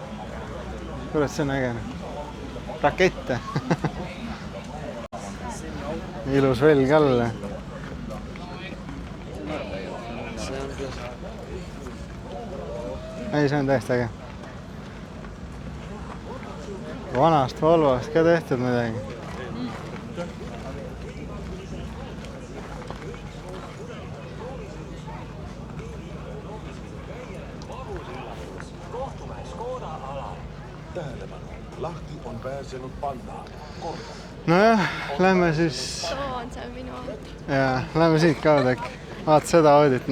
Kurat, see on äge. Rakette. Ilus velg alla. Ei, see on täiesti äge. Vanast Volvost ka tehtud midagi. Lahti on pääsenud panna. Nojah, lähme siis... Too on see minu auto. Jaa, lähme siit kaudu äkki. Vaata seda audit.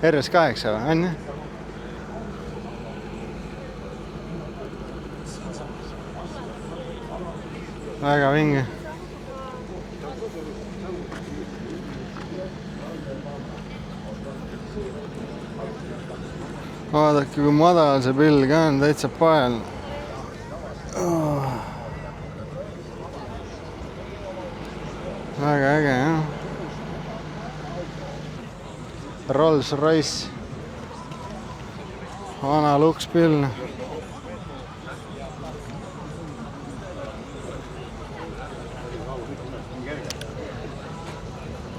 RS8 või, on jah? Väga vinge. Vaadake, kui madal see pill ka on, täitsa pael. Väga äge, jah. Rolls Royce. Vana lukspill.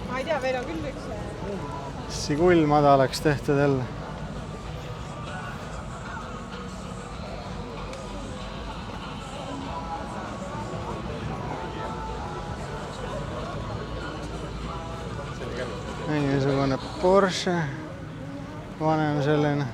Ma ei tea, meil on küll üks. Sigull madalaks tehtud jälle. Mingisugune Porsche, vanem selline.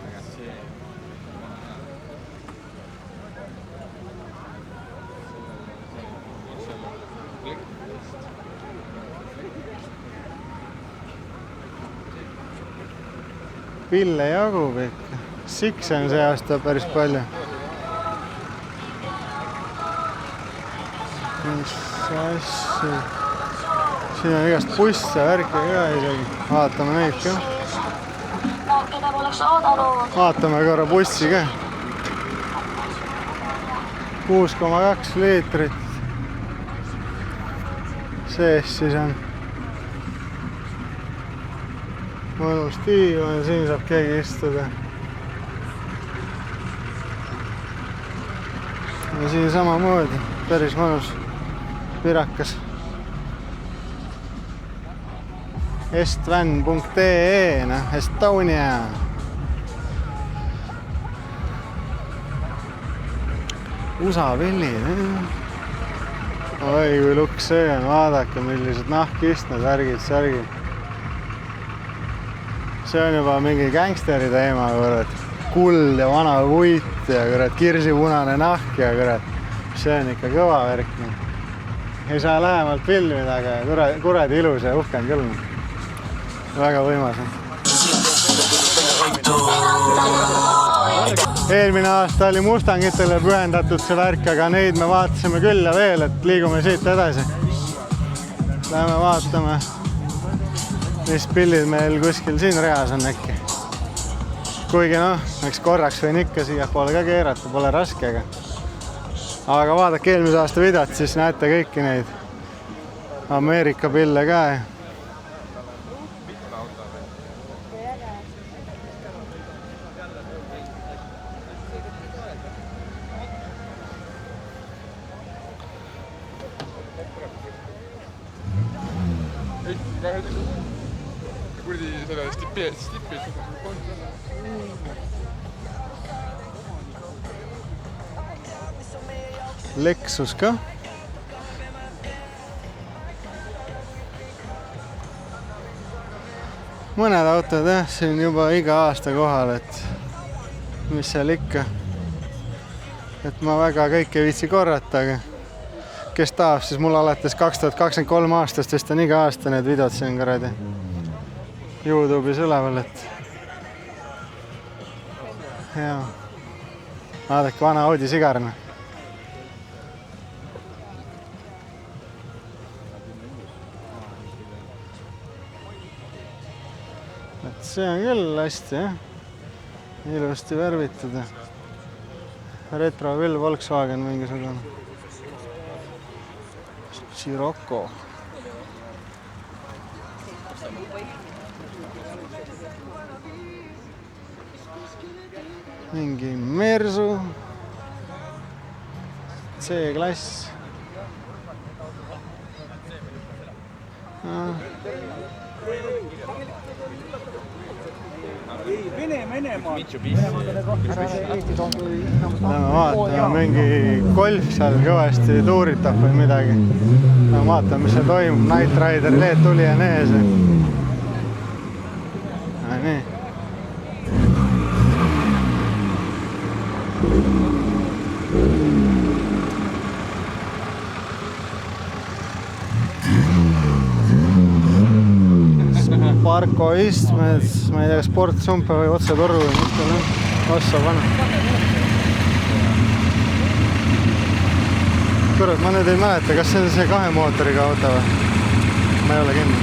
pille jagub ikka. Sikse on see aasta päris palju. Mis asju. Siin on igast busse, värke ka isegi. Vaatame neid ka. Vaatame korra bussi ka. 6,2 liitrit. Sees siis on mõnus diivan ja siin saab keegi istuda. Ja siin samamoodi päris mõnus pirakas. Estvan.ee, Estonia. USA pillid. Oi, kui luks see on. Vaadake, millised nahkistmed, värgid, särgid. See on juba mingi gängsteri teema, kurat. Kuld ja vana vuit ja kurat, kirsipunane nahk ja kurat. See on ikka kõva värk. Ei saa lähemalt filmida, aga kuradi ilus ja uhken küll. Väga võimas. Eelmine aasta oli Mustangitele pühendatud see värk, aga neid me vaatasime küll ja veel, et liigume siit edasi. Läheme vaatame, mis pillid meil kuskil siin reas on äkki. Kuigi eks korraks võin ikka siia poole ka keerata, pole raske. Aga vaadake eelmise aasta videot, siis näete kõiki neid Ameerika pille ka. Kurdi selle stipi. Lexus ka. Mõned autod siin juba iga aasta kohal, et mis seal ikka. Et ma väga kõike viitsi korrata, aga kes tahab, siis mul alates 2023 aastast vist on iga aasta need videod siin kuradi YouTube'is üleval, et jaa. Vaadake, vana Audi sigarna. Et see on küll hästi, ilusti värvitud. Retro küll Volkswagen mingisugune. Scirocco. Mingi Mersu. C-klass. Vaatame, mingi golf seal kõvasti tuuritab või midagi. Vaatame, mis seal toimub. Night Rider LED tuli on ees. Nii. Parko istmed, ma ei tea, sportsumpe või otse toru või mis tal on. Ossa panna. Kurat, ma nüüd ei mäleta, kas see on see 2 mootoriga auto või? Ma ei ole kindel.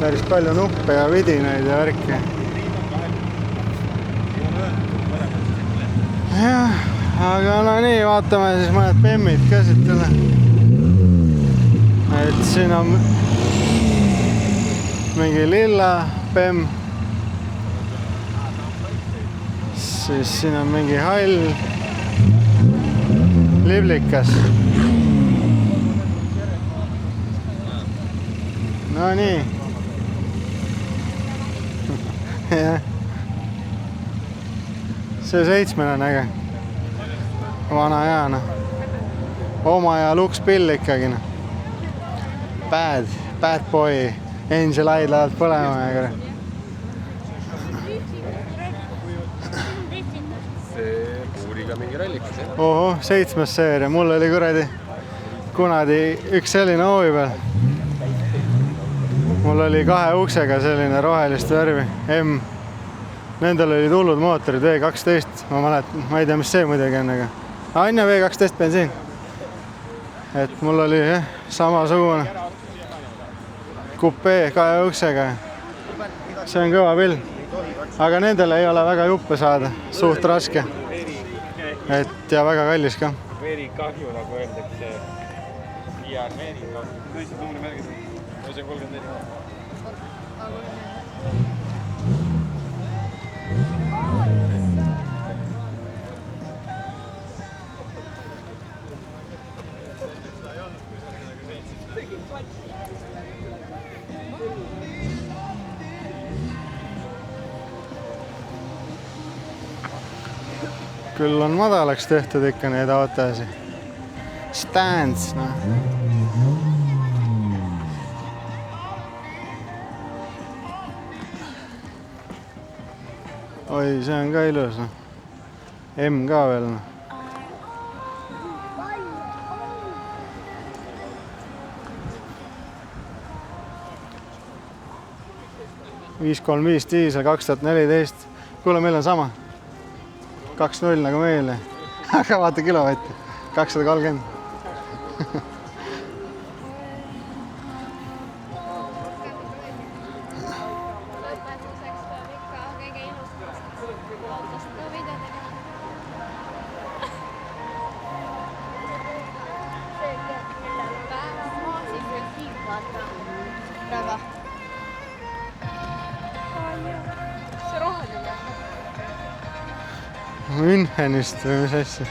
Päris palju nuppe ja vidinaid ja värki. Jah, aga no nii, vaatame siis mõned bemmid ka siit üle. Et siin on mingi lilla bemm. Siis siin on mingi hall. Liblikas. No nii. See 7 on äge. Vana jaa. Oma ja luks pill ikkagi. Bad boy Angel Eye lähevad põlema ja see puuriga mingi rallikas, jah? ohoh, 7. seeria, mul oli kuradi kunagi üks selline hoovi peal. Mul oli 2 uksega selline rohelist värvi, M. Nendel olid hullud mootorid, V12, ma mäletan, ma ei tea, mis see muidugi on, aga Anja V12 bensiin. Et mul oli samasugune kupee 2 uksega. See on kõva pill. Aga nendele ei ole väga juppe saada, suht raske. Et ja väga kallis ka. Veerikahju, nagu öeldakse. Veeri, tõesti tuumri märgis. See on 34. Küll on madalaks tehtud ikka neid autosi. Stands, noh. Oi, see on ka ilus, noh. M ka veel, noh. .535 diisel 2014. Kuule, meil on sama. 2.0 nagu meil. Aga vaata kilovatti. 230. Münchenist või mis asja?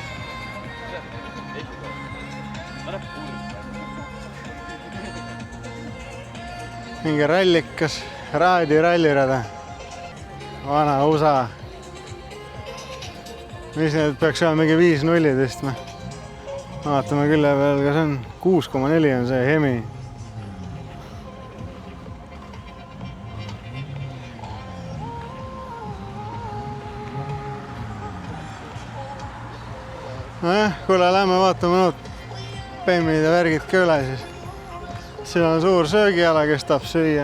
Mingi rallikas, rallirada. Vana USA. Mis need peaks olema mingi 5.0 tõstma? Vaatame külle peal, kas on 6,4 on see Hemi. Kuule, lähme vaatame nood bemmid ja värgid ka üle siis. Siin on suur söögiala, kes tahab süüa.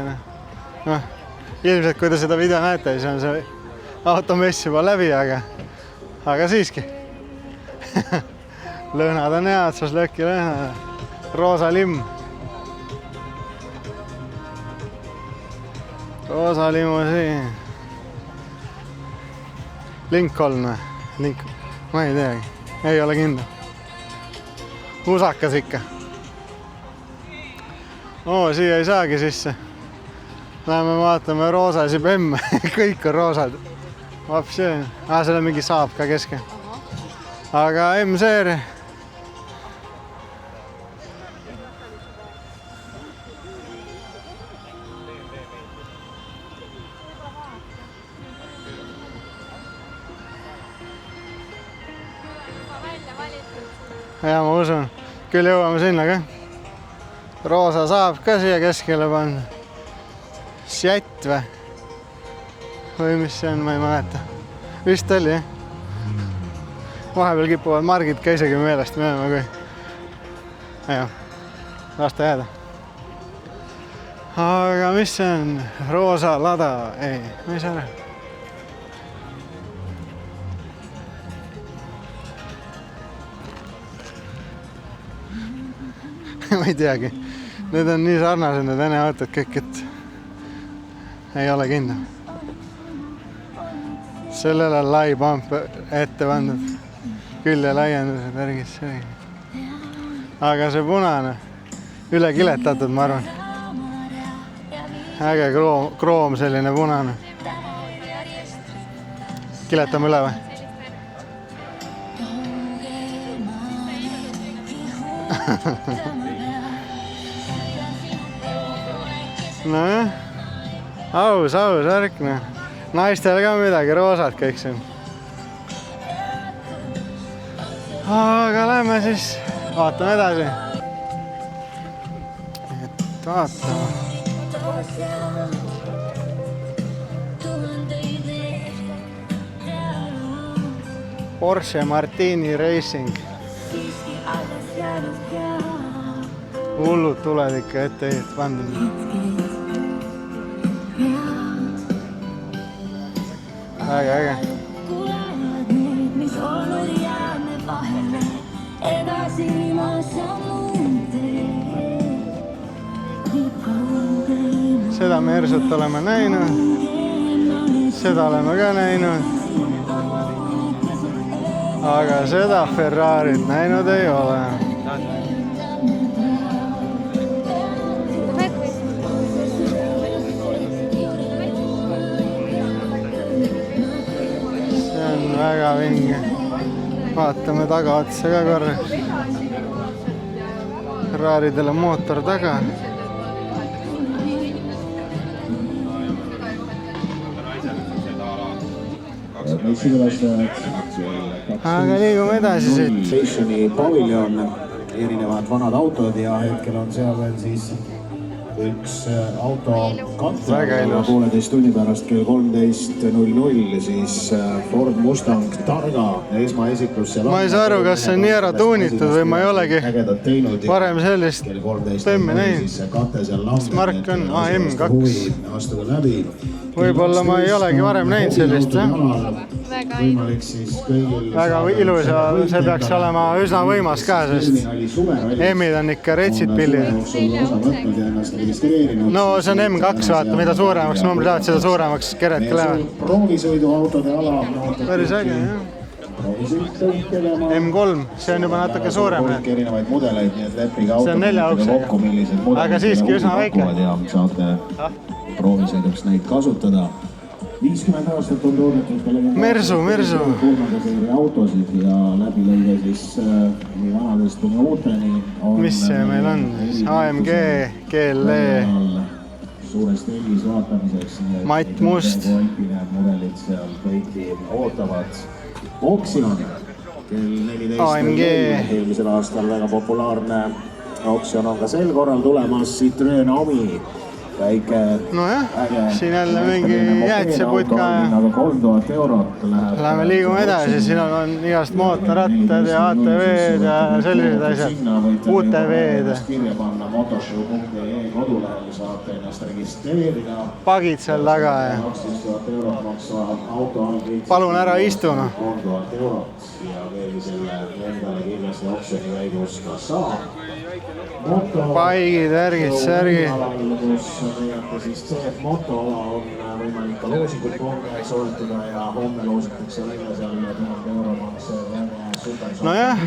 No, ilmselt, kui te seda video näete, siis on see automess juba läbi, aga siiski. Lõhnad on head, šašlõki lõhnad. Roosa limm. Roosa limusiin. Lincoln või? Ma ei teagi. Ei ole kindel. Usakas ikka. Siia ei saagi sisse. Läheme vaatame roosasi bemme. Kõik on roosad. Vapsi. Seal on mingi saab ka keskel. Aga M-seeria. Ja ma usun, küll jõuame sinna ka. Roosa saab ka siia keskele panna. Sjätt või? Või mis see on, ma ei mäleta. Vist oli, jah? Vahepeal kipuvad margid ka isegi meelest minema, kui... Ja, las ta jääda. Aga mis see on? Roosa lada? Ei, mis ära? Ma ei teagi. Need on nii sarnased, need Vene autod kõik, et ei ole kindel. Sellele on lai pamp ette pandud. Külje laiendused, värgid see. Aga see punane, üle kiletatud, ma arvan. Äge kroom selline punane. Kiletame üle või? Nojah, aus värk, noh. Naistel ka midagi, roosad kõik siin. Aga lähme siis, vaatame edasi. Et vaatame. Porsche Martini Racing. Hullud tuled ikka ette pandud. Väga äge. Seda Mersut oleme näinud. Seda oleme ka näinud. Aga seda Ferrarit näinud ei ole. See on väga vinge. Vaatame tagaotsa ka korraks. Ferraridel on mootor taga. Aga liigume edasi siit. Stationi paviljon, erinevad vanad autod ja hetkel on seal veel siis üks auto katte. 1,5 tunni pärast kell 13.00 siis Ford Mustang Targa esmaesitlus. Ma ei saa aru, kas see on nii ära tuunitud või ma ei olegi varem sellist tõmmi näinud. Mis mark on? M2. Võib-olla ma ei olegi varem näinud sellist. Väga ilus ja see peaks olema üsna võimas ka, sest M-id on ikka retsid pillid. No see on M2, vaata, mida suuremaks numbrid lähevad, seda suuremaks kered ka lähevad. Päris äge, jah. M3, see on juba natuke suurem. See on 4 auksega, aga siiski üsna väike. Proovisõiduks neid kasutada. 50 aastat on toodetud ka Mersu. autosid ja läbilõige siis nii vanadest kuni uuteni. Mis see meil on? AMG, GLE. Suurest helis vaatamiseks. Matt Must. Mudelid seal kõiki ootavad. Oksjon kell 14. AMG. Eelmisel aastal väga populaarne oksjon on ka sel korral tulemas Citroen Ami. Nojah, siin jälle mingi jäätseputka ja läheme liigume edasi, siin on igast mootorrattad ja ATV-d ja sellised asjad, UTV-d. Pagid seal taga ja palun ära istu. Paigid, värgid, särgid. Siis CF motoala on võimalik ka loosikud kohe sooritada ja homme loositakse välja seal üle 1000 euro maksev super. Nojah,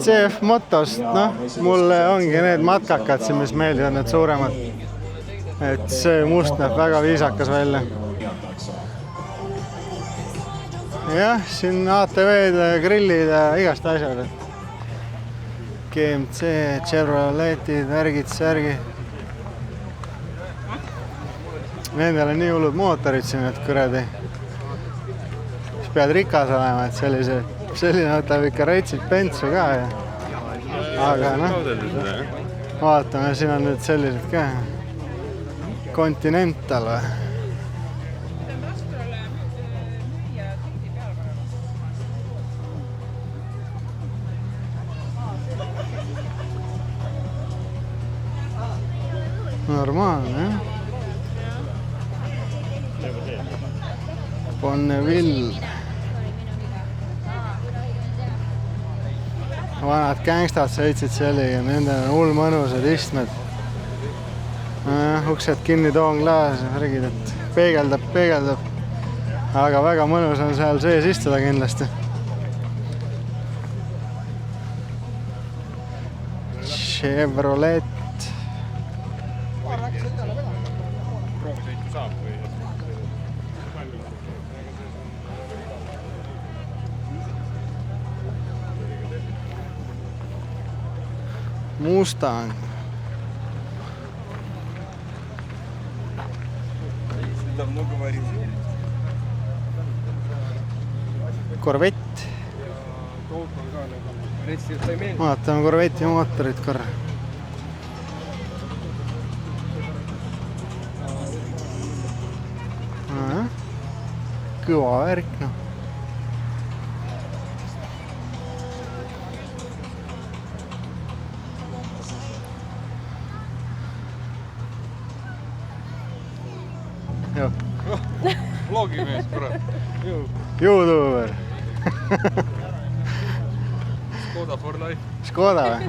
CF motost, mulle ongi need matkakad siin, mis meeldivad, need suuremad. Et see must näeb väga viisakas välja. Jah, siin ATV-d, grillid ja igast asjad. GMC, Chevroletid, värgid, särgid. Nendel on nii hullud mootorid siin, et kuradi. Siis pead rikas olema, et selline võtab ikka retsid pentsu ka. Aga vaatame, siin on nüüd sellised ka. Continental või? Normaalne, jah? Bonneville. Vanad gängstad sõitsid sellega, nendel on hull mõnusad istmed. Uksed kinni, toonklaas, värgid, et peegeldab. Aga väga mõnus on seal sees istuda kindlasti. Chevrolet. Mustang. Corvette. Vaatame Corvetti mootorit korra. kõva värk, noh. Vlogimees, kurat. YouTuber. Škoda for life. Škoda või?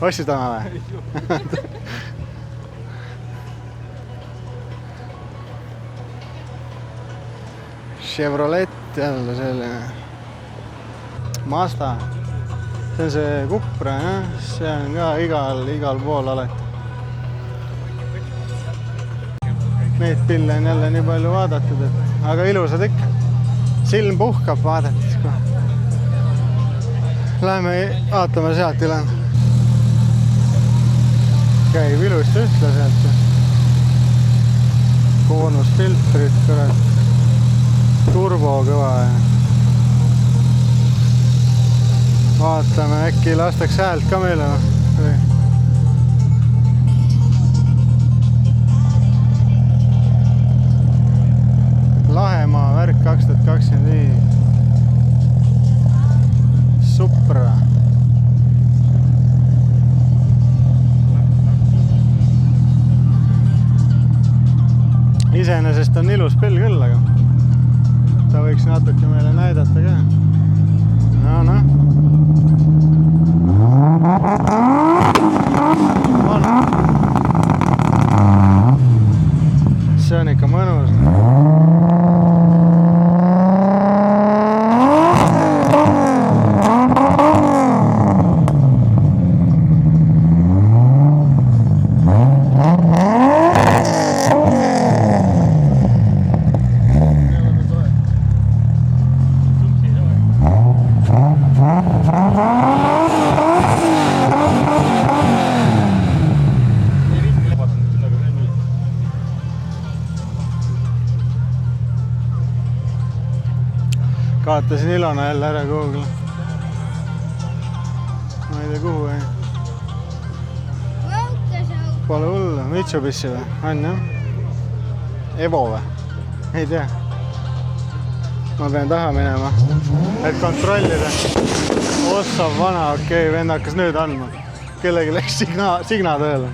Ostsid oma või? Chevrolet jälle selline. Mazda. See on see Cupra, jah? See on ka igal pool alati. Neid pille on jälle nii palju vaadatud, aga ilusad ikka. Silm puhkab vaadates. Läheme vaatame sealt üle. Käib ilusti üsla sealt. Koonusfiltrid, kurat. Turbo kõva. Vaatame, äkki lastaks häält ka meile. Lahemaa värk 2025. Supra. Iseenesest on ilus pill küll, aga ta võiks natuke meile näidata ka. No. See on ikka mõnus. Kaotasin Ilona jälle ära kuhugi. Ma ei tea kuhu ei. Pole hullu. Mitsubishi või? On jah? Evo või? Ei tea. Ma pean taha minema, et kontrollida. Ossav vana, okei, vend hakkas nüüd andma. Kellegi läks signa tööle.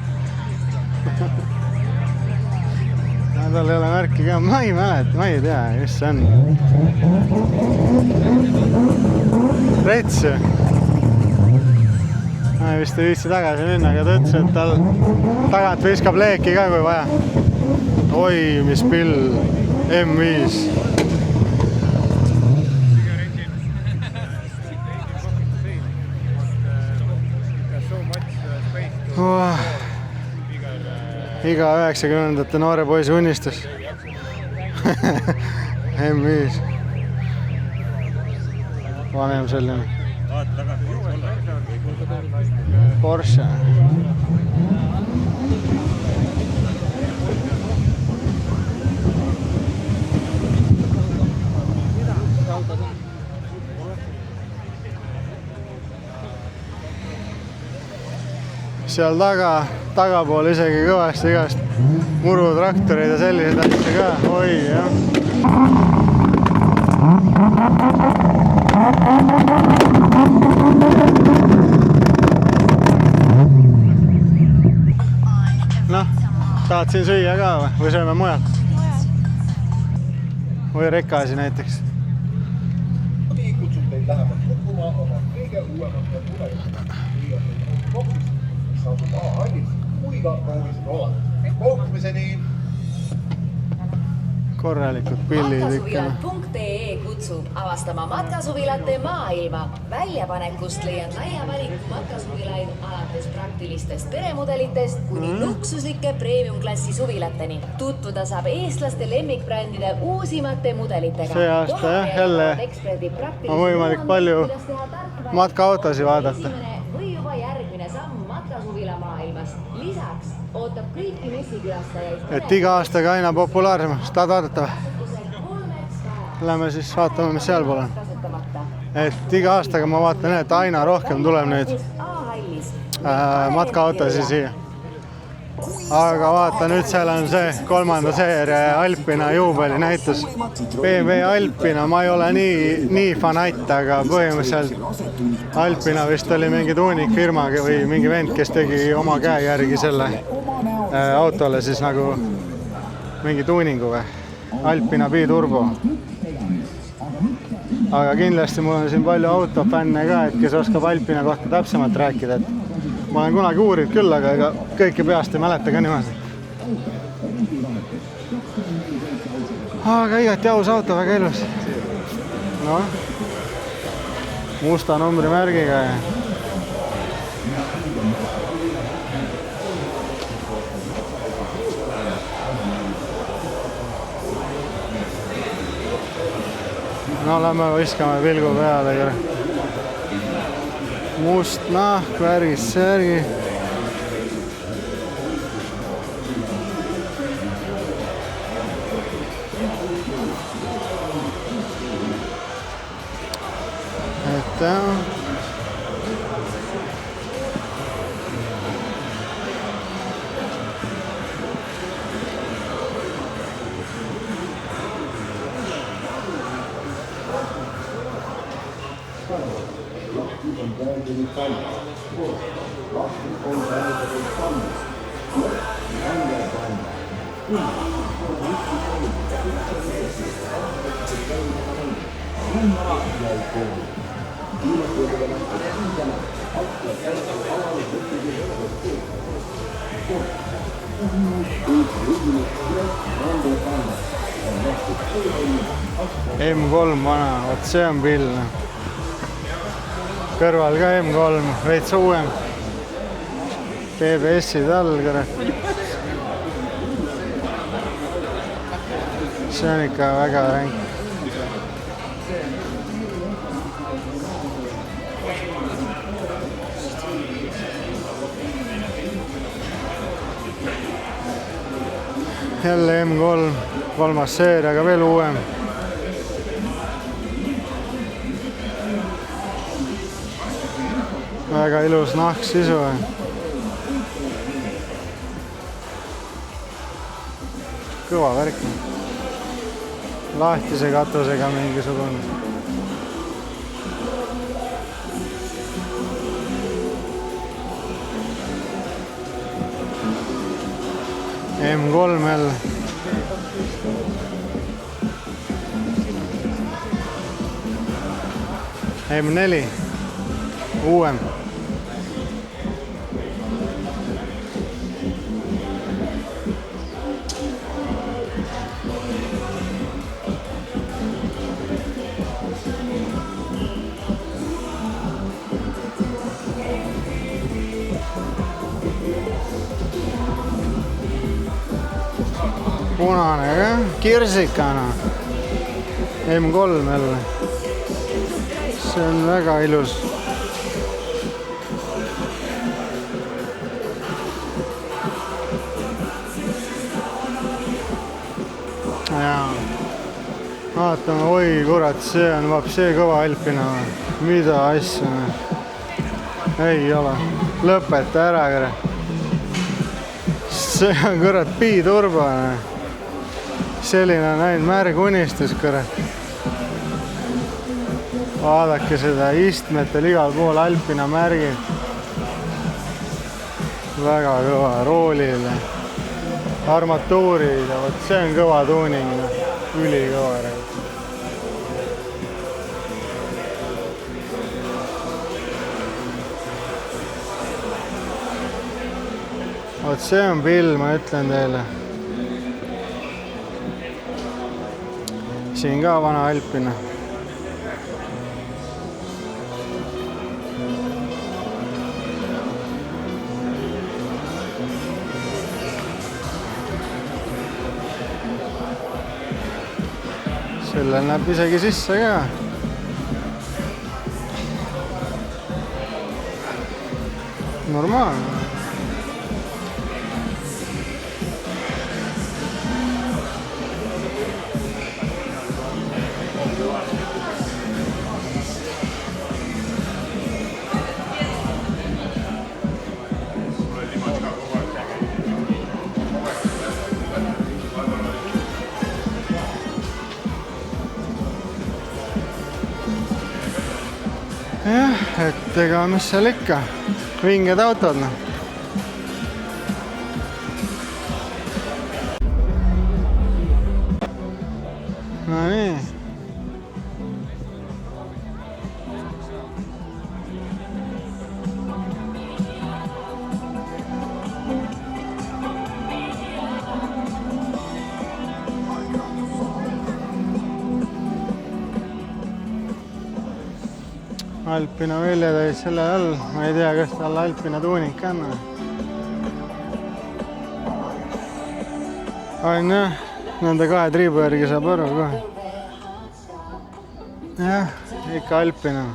Tal ei ole märki ka, ma ei mäleta, ma ei tea, kes see on. Rets ju. Ma vist ei viitsi tagasi minna, aga ta ütles, et tal tagant viskab leeki ka, kui vaja. Oi, mis pill. M5. Iga 90-ndate noore poisi unistus. M5. Vanem selline. Porsche. Seal tagapool isegi kõvasti igast murutraktoreid ja selliseid asju ka. Oi, jah. Noh, tahad siin süüa ka või sööme mujal? Või rekasi näiteks. Kutsub teid lähemalt tutvuma oma kõige uuemate mudelite. Saabub A-hallis kui ka proovis proovada. Kohtumiseni! Korralikud pillid ikka. Matkasuvilad.ee kutsub avastama matkasuvilate maailma. Väljapanekust leiad laia valiku matkasuvilaid alates praktilistest peremudelitest kuni luksuslike premium-klassi suvilateni. Tutvuda saab eestlaste lemmikbrändide uusimate mudelitega. See aasta jälle on võimalik palju matkaautosi vaadata. Või juba järgmine samm matkasuvila maailmas. Lisaks ootab kõiki messikülastajaid. Et iga aastaga aina populaarsemaks. Tahad vaadata või? Lähme siis vaatame, mis seal pool on. Et iga aastaga ma vaatan, et aina rohkem tuleb neid matkaautosi siia. aga vaata, nüüd seal on see 3. seeria Alpina juubeli näitus. BMW Alpina, ma ei ole nii fanatt, aga põhimõtteliselt Alpina vist oli mingi tuunikfirma või mingi vend, kes tegi oma käe järgi selle autole siis nagu mingi tuuningu või. Alpina biturbo. Aga kindlasti mul on siin palju autofänne ka, et kes oskab Alpina kohta täpsemalt rääkida, et ma olen kunagi uurinud küll, aga ega kõike peast ei mäleta ka niimoodi. Aga igati aus auto, väga ilus. No, musta numbrimärgiga ja no lähme viskame pilgu peale. Must nahk, värgis särgi. Et jah. M3 vana, vot see on pill. Kõrval ka M3, veits uuem. PBS-id all, kurat. See on ikka väga ränk. Jälle M3, 3. seeria, aga veel uuem. Väga ilus nahk sisu. Kõva värk. Lahtise katusega mingisugune. M3 jälle. M4 uuem. Punane ka, kirsikana. M3 jälle. See on väga ilus. Ja vaatame, oi kurat, see on vapsee kõva Alpina. Mida asja? Ei ole. Lõpeta ära, kurat. See on kurat biturbo. Selline on ainult märgunistus, kurat. Vaadake seda istmetel igal pool Alpina märgid. Väga kõva roolil. Armatuurid, vot see on kõva tuuning. Üli kõva. Vot see on pill, ma ütlen teile. Siin ka vana Alpina. Sellel näeb isegi sisse ka. Normaalne. jah, et ega mis seal ikka, vinged autod, noh. No nii. Alpina viljatäis selle all, ma ei tea, kas tal Alpina tuunik on. On jah, nende kahe triibu järgi saab aru kohe. Jah, ikka Alpina.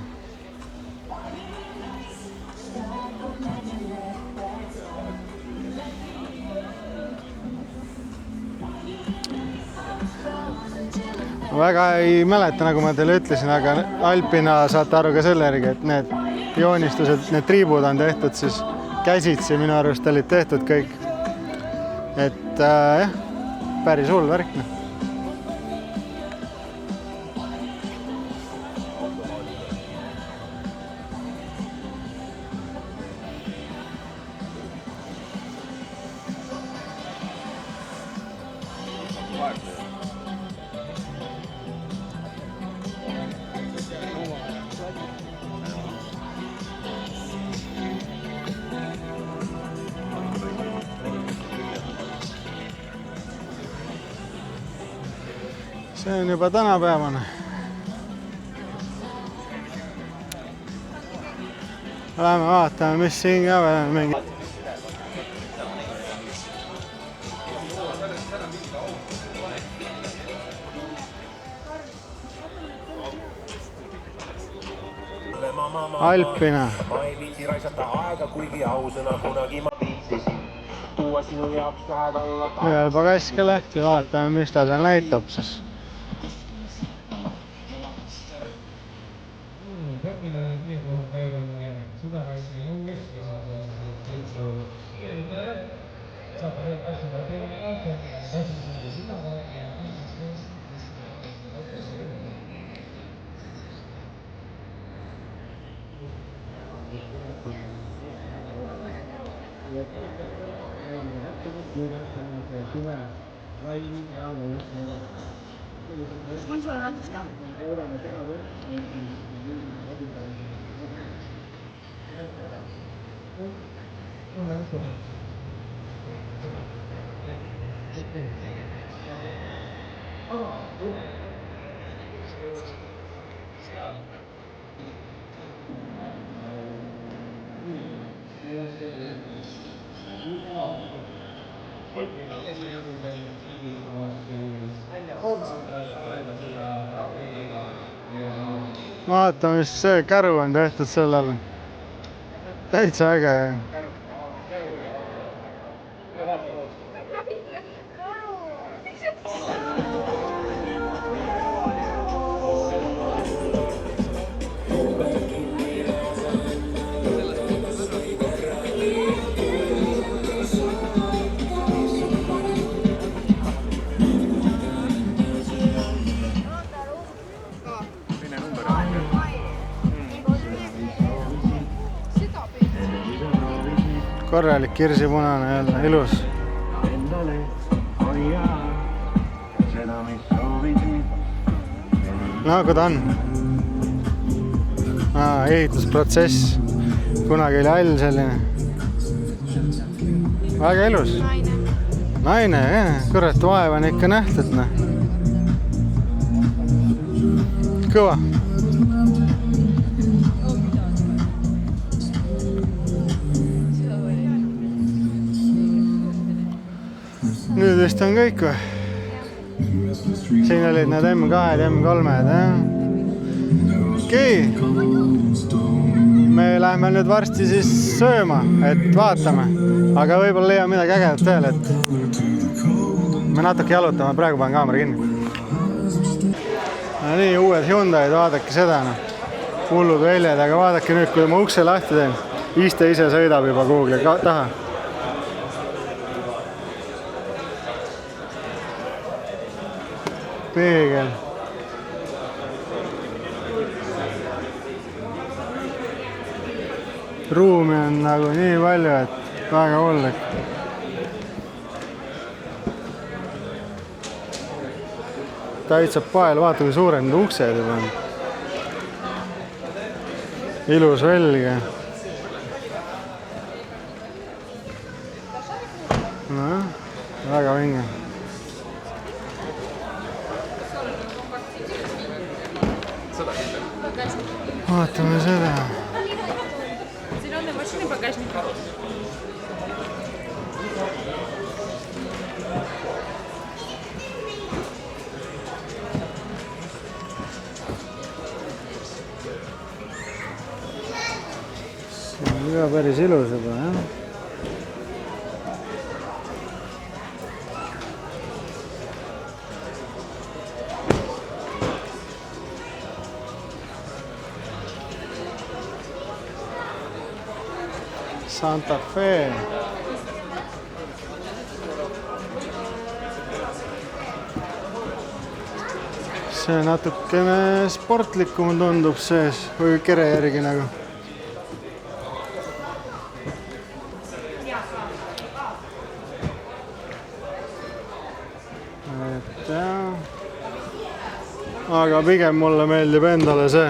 Väga ei mäleta, nagu ma teile ütlesin, aga Alpina saate aru ka selle järgi, et need joonistused, need triibud on tehtud siis käsitsi, minu arust olid tehtud kõik. Et jah, päris hull värk. See on juba tänapäevane. Lähme vaatame, mis siin ka veel on mingi. Alpina. Ma ei viitsi raisata aega, kuigi ausõna kunagi ma viitsisin. Tuua sinu jaoks tähed alla. Ühel pagaske lähti, vaatame, mis ta seal näitab siis. Vaata, mis see käru on tehtud sellele. Täitsa äge. Korralik kirsipunane jälle, ilus. No, kui ta on? Ehitusprotsess. Kunagi oli all selline. Väga ilus. Naine, jah. Kurat, vaeva on ikka nähtud. Kõva. Nüüd vist on kõik või? Siin olid need M2-d, M3-d, jah? Okei. Me lähme nüüd varsti siis sööma, et vaatame. Aga võib-olla leiame midagi ägedat veel, et me natuke jalutame, praegu panen kaamera kinni. No nii, uued Hyundai'd, vaadake seda. Hullud väljad, aga vaadake nüüd, kui ma ukse lahti teen. Iste ise sõidab juba kuhugi taha. Peegel. ruumi on nagu nii palju, et väga hullik. Täitsa pael, vaata kui suured need uksed juba on. Ilus velge. No, väga vinge. Vaatame seda. Зеленый машины багажник. See on ka päris ilus juba, jah? Santa Fe. See natukene sportlikum tundub sees või kere järgi nagu. Et jah. Aga pigem mulle meeldib endale see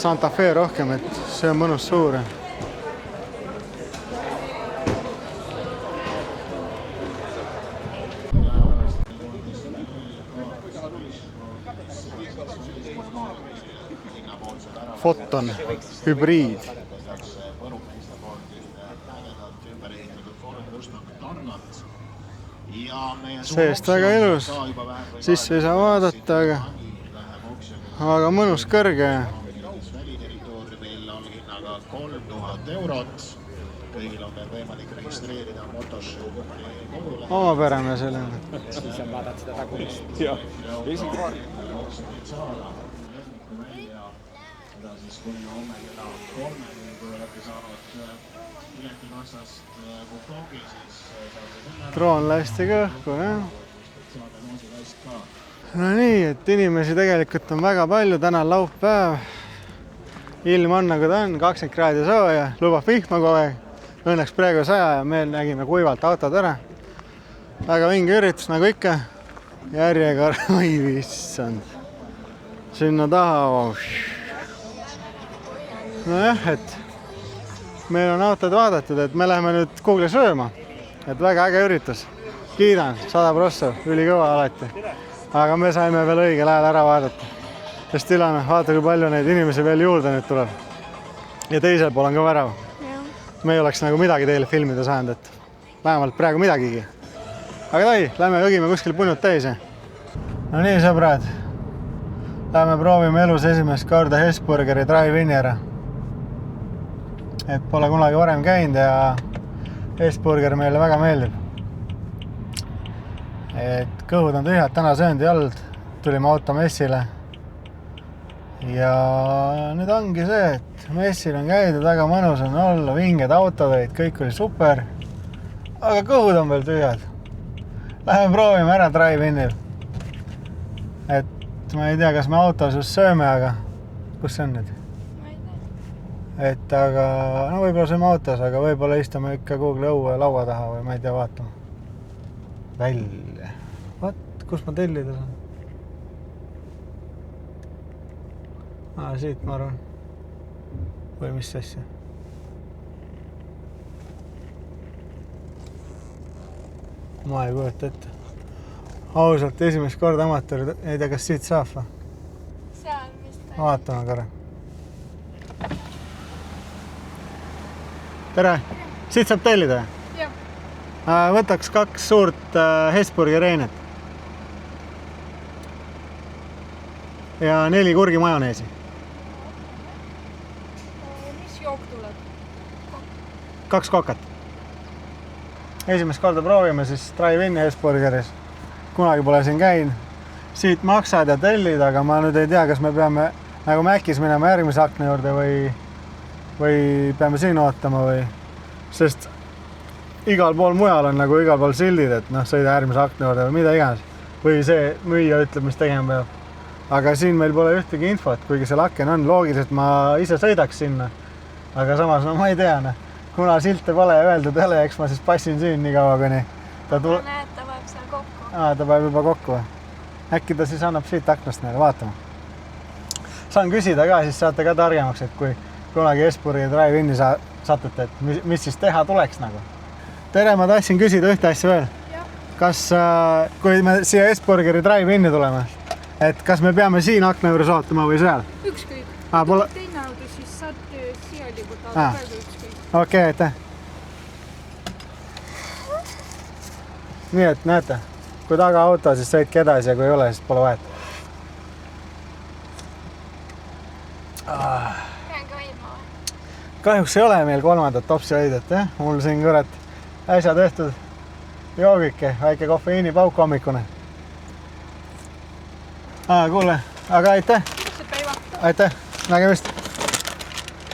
Santa Fe rohkem, et see on mõnus suur. Foton, hübriid. Seest väga ilus. Sisse ei saa vaadata, aga mõnus kõrge. Kõigil on veel võimalik registreerida motoshow. Omapärane selline. Siis on vaadata seda tagumist. Jah, esikaar. Siis kuni homme kella 3, kui olete saanud piletimaksast kupongi, siis droon lasti ka õhku, jah? No nii, et inimesi tegelikult on väga palju, täna on laupäev. Ilm on nagu ta on, 20 kraadi sooja, lubab vihma kogu aeg. Õnneks praegu 100 ja me nägime kuivalt autod ära. Väga vinge üritus nagu ikka. Järjekord, oi vissand. Sinna taha. Nojah, et meil on autod vaadatud, et me läheme nüüd Google'i sööma. Et väga äge üritus. Kiidan, 100%, ülikõva alati. Aga me saime veel õigel ajal ära vaadata. Sest Ilana, vaata kui palju neid inimesi veel juurde nüüd tuleb. Ja teisel pool on ka värav. Me ei oleks nagu midagi teile filmida saanud, et vähemalt praegu midagigi. Aga tai, lähme õgime kuskil punnud täis. No nii, sõbrad. Lähme proovime elus esimest korda Hesburgeri drive-in'i ära. Et pole kunagi varem käinud ja Hesburger meile väga meeldib. Et kõhud on tühjad, täna söönud ei olnud. Tulime automessile. Ja nüüd ongi see, et messil on käidud, väga mõnus on olla, vinged autod olid, kõik oli super. Aga kõhud on veel tühjad. Läheme proovime ära drive-in'il. Et ma ei tea, kas me autos just sööme, aga kus see on nüüd? Et aga, no võib-olla sööme autos, aga võib-olla istume ikka Google'i õue laua taha või ma ei tea, vaatama. Välja. Vaat, kus ma tellida saan? Siit ma arvan. Või mis asja? Ma ei kujuta ette. Ausalt, esimest korda amatööri, ei tea, kas siit saab või? Seal vist. Vaatame korra. Tere! Siit saab tellida? Jah. Võtaks 2 suurt Hesburgeri reinet. Ja 4 kurgi majoneesi. Mis jook tuleb? 2 kokat. Esimest korda proovime siis drive-in'i Hesburgeris. Kunagi pole siin käinud. Siit maksad ja tellid, aga ma nüüd ei tea, kas me peame nagu Mäkis minema järgmise akna juurde või peame siin ootama või... Sest igal pool mujal on nagu igal pool sildid, et noh, sõida järgmise akna juurde või mida iganes. Või see müüja ütleb, mis tegema peab. aga siin meil pole ühtegi infot, kuigi seal aken on, loogiliselt ma ise sõidaks sinna. Aga samas, no ma ei tea, kuna silte pole öeldud ei ole, eks ma siis passin siin nii kaua, kuni ta näed, ta paneb seal kokku. Ta paneb juba kokku. Äkki ta siis annab siit aknast meile, vaatama. Saan küsida ka, siis saate ka targemaks, et kui kunagi Hesburgeri drive-in'i satute, et mis siis teha tuleks nagu. Tere, ma tahtsin küsida ühte asja veel. Kas, kui me siia Hesburgeri drive-in'i tuleme, et kas me peame siin akna juures ootama või seal? Ükskõik. Pole... Teine auto, siis saate siia liigutada praegu ükskõik. Okei, aitäh. Nii et näete, kui taga auto, siis sõitke edasi ja kui ei ole, siis pole vahet. Peangi hoidma või? Kahjuks ei ole meil 3. topsi hoidet, jah? Mul siin kõrat äsja tehtud joogike, väike kofeiinipauk hommikune. Kuule, aga aitäh. Aitäh, nägemist.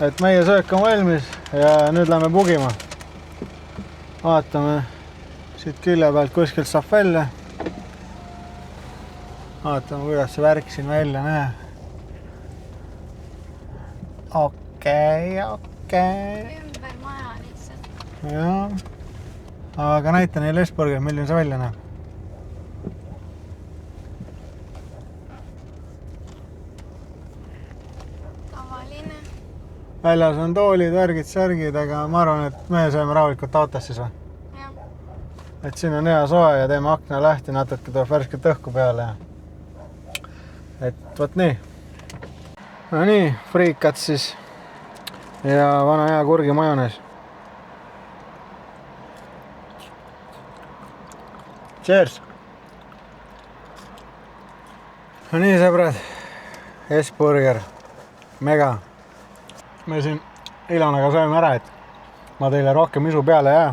Et meie söök on valmis ja nüüd lähme pugima. Vaatame siit külje pealt kuskilt saab välja. Vaatame, kuidas see värk siin välja näeb. Okei. Ümber maja lihtsalt. Jaa. Aga näita neile Hesburger, milline see välja näeb. Tavaline. Väljas on toolid, värgid, särgid, aga ma arvan, et me sööme rahulikult autos siis või? Jah. Et siin on hea soe ja teeme akna lahti, natuke tuleb värsket õhku peale. Et võt nii. No nii, friikad siis ja vana hea kurgi majonees. Cheers! No nii, sõbrad, Hesburger, mega. Me siin Ilonaga sööme ära, et ma teile rohkem isu peale jää.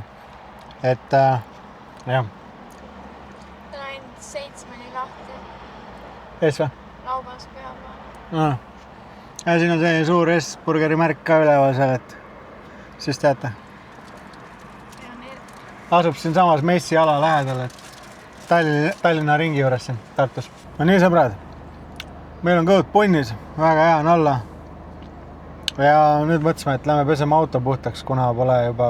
Et jah. Ta on ainult 7 lahti. Ees või? Laubas peab. Ja siin on see suur Hesburgeri märk ka üleval seal, et siis teate. Asub siin samas messi ala lähedal, et Tallinna ringi juures siin Tartus. No nii, sõbrad, meil on kõud punnis, väga hea on olla. Ja nüüd mõtlesime, et lähme peseme auto puhtaks, kuna pole juba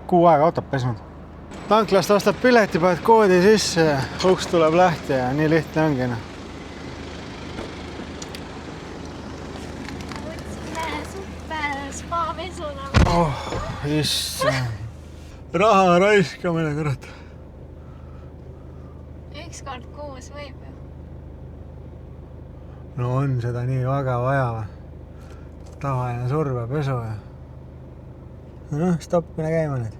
kuu aega autot pesnud. Tanklast ostab pileti, paned koodi sisse ja uks tuleb lahti ja nii lihtne ongi. Võtsime super spa-pesu nagu. Issand. Raha raiskamine, kurat. Üks kord kuus võib ju. No on seda nii väga vaja või? Tavaline survepesu ja... No, stoppine käima nüüd.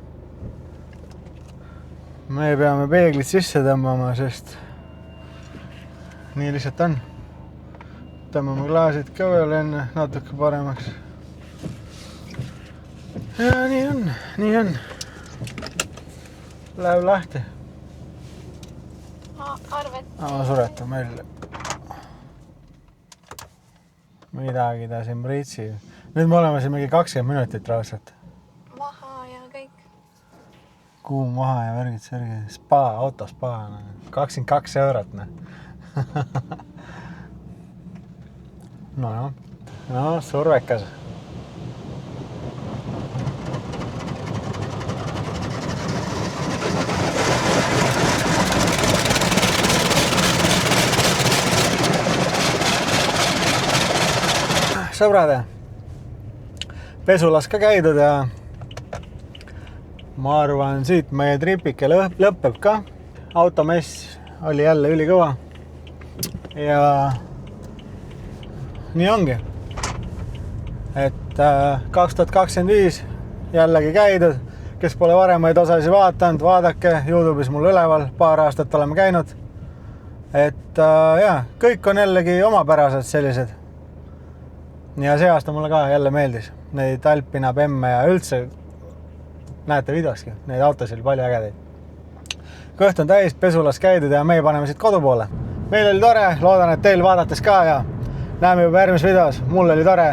Me peame peeglid sisse tõmbama, sest nii lihtsalt on. Tõmbame klaasid ka veel enne natuke paremaks. Ja nii on. Läheb lahti. Arvet. Suretu meil. Midagi ta siin pritsib. Nüüd me oleme siin mingi 20 minutit raudselt. Vaha ja kõik. Kuum vaha ja värgid särgid. Spa, autospa. 22 eurot. No, survekas. Sõbrad, pesulas ka käidud ja ma arvan, siit meie tripike lõpeb ka. Automess oli jälle ülikõva ja nii ongi. Et 2025 jällegi käidud, kes pole varemaid osasid vaatanud, vaadake, YouTube'is mul üleval, paar aastat oleme käinud. Et kõik on jällegi omapärased sellised. Ja see aasta mulle ka jälle meeldis. Neid Alpina, Bemme ja üldse näete videoski. Neid autosid oli palju ägedeid. Kõht on täis, pesulas käidud ja meie paneme siit kodu poole. Meil oli tore, loodan, et teil vaadates ka ja näeme juba järgmises videos. Mul oli tore.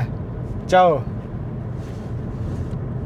Tšau!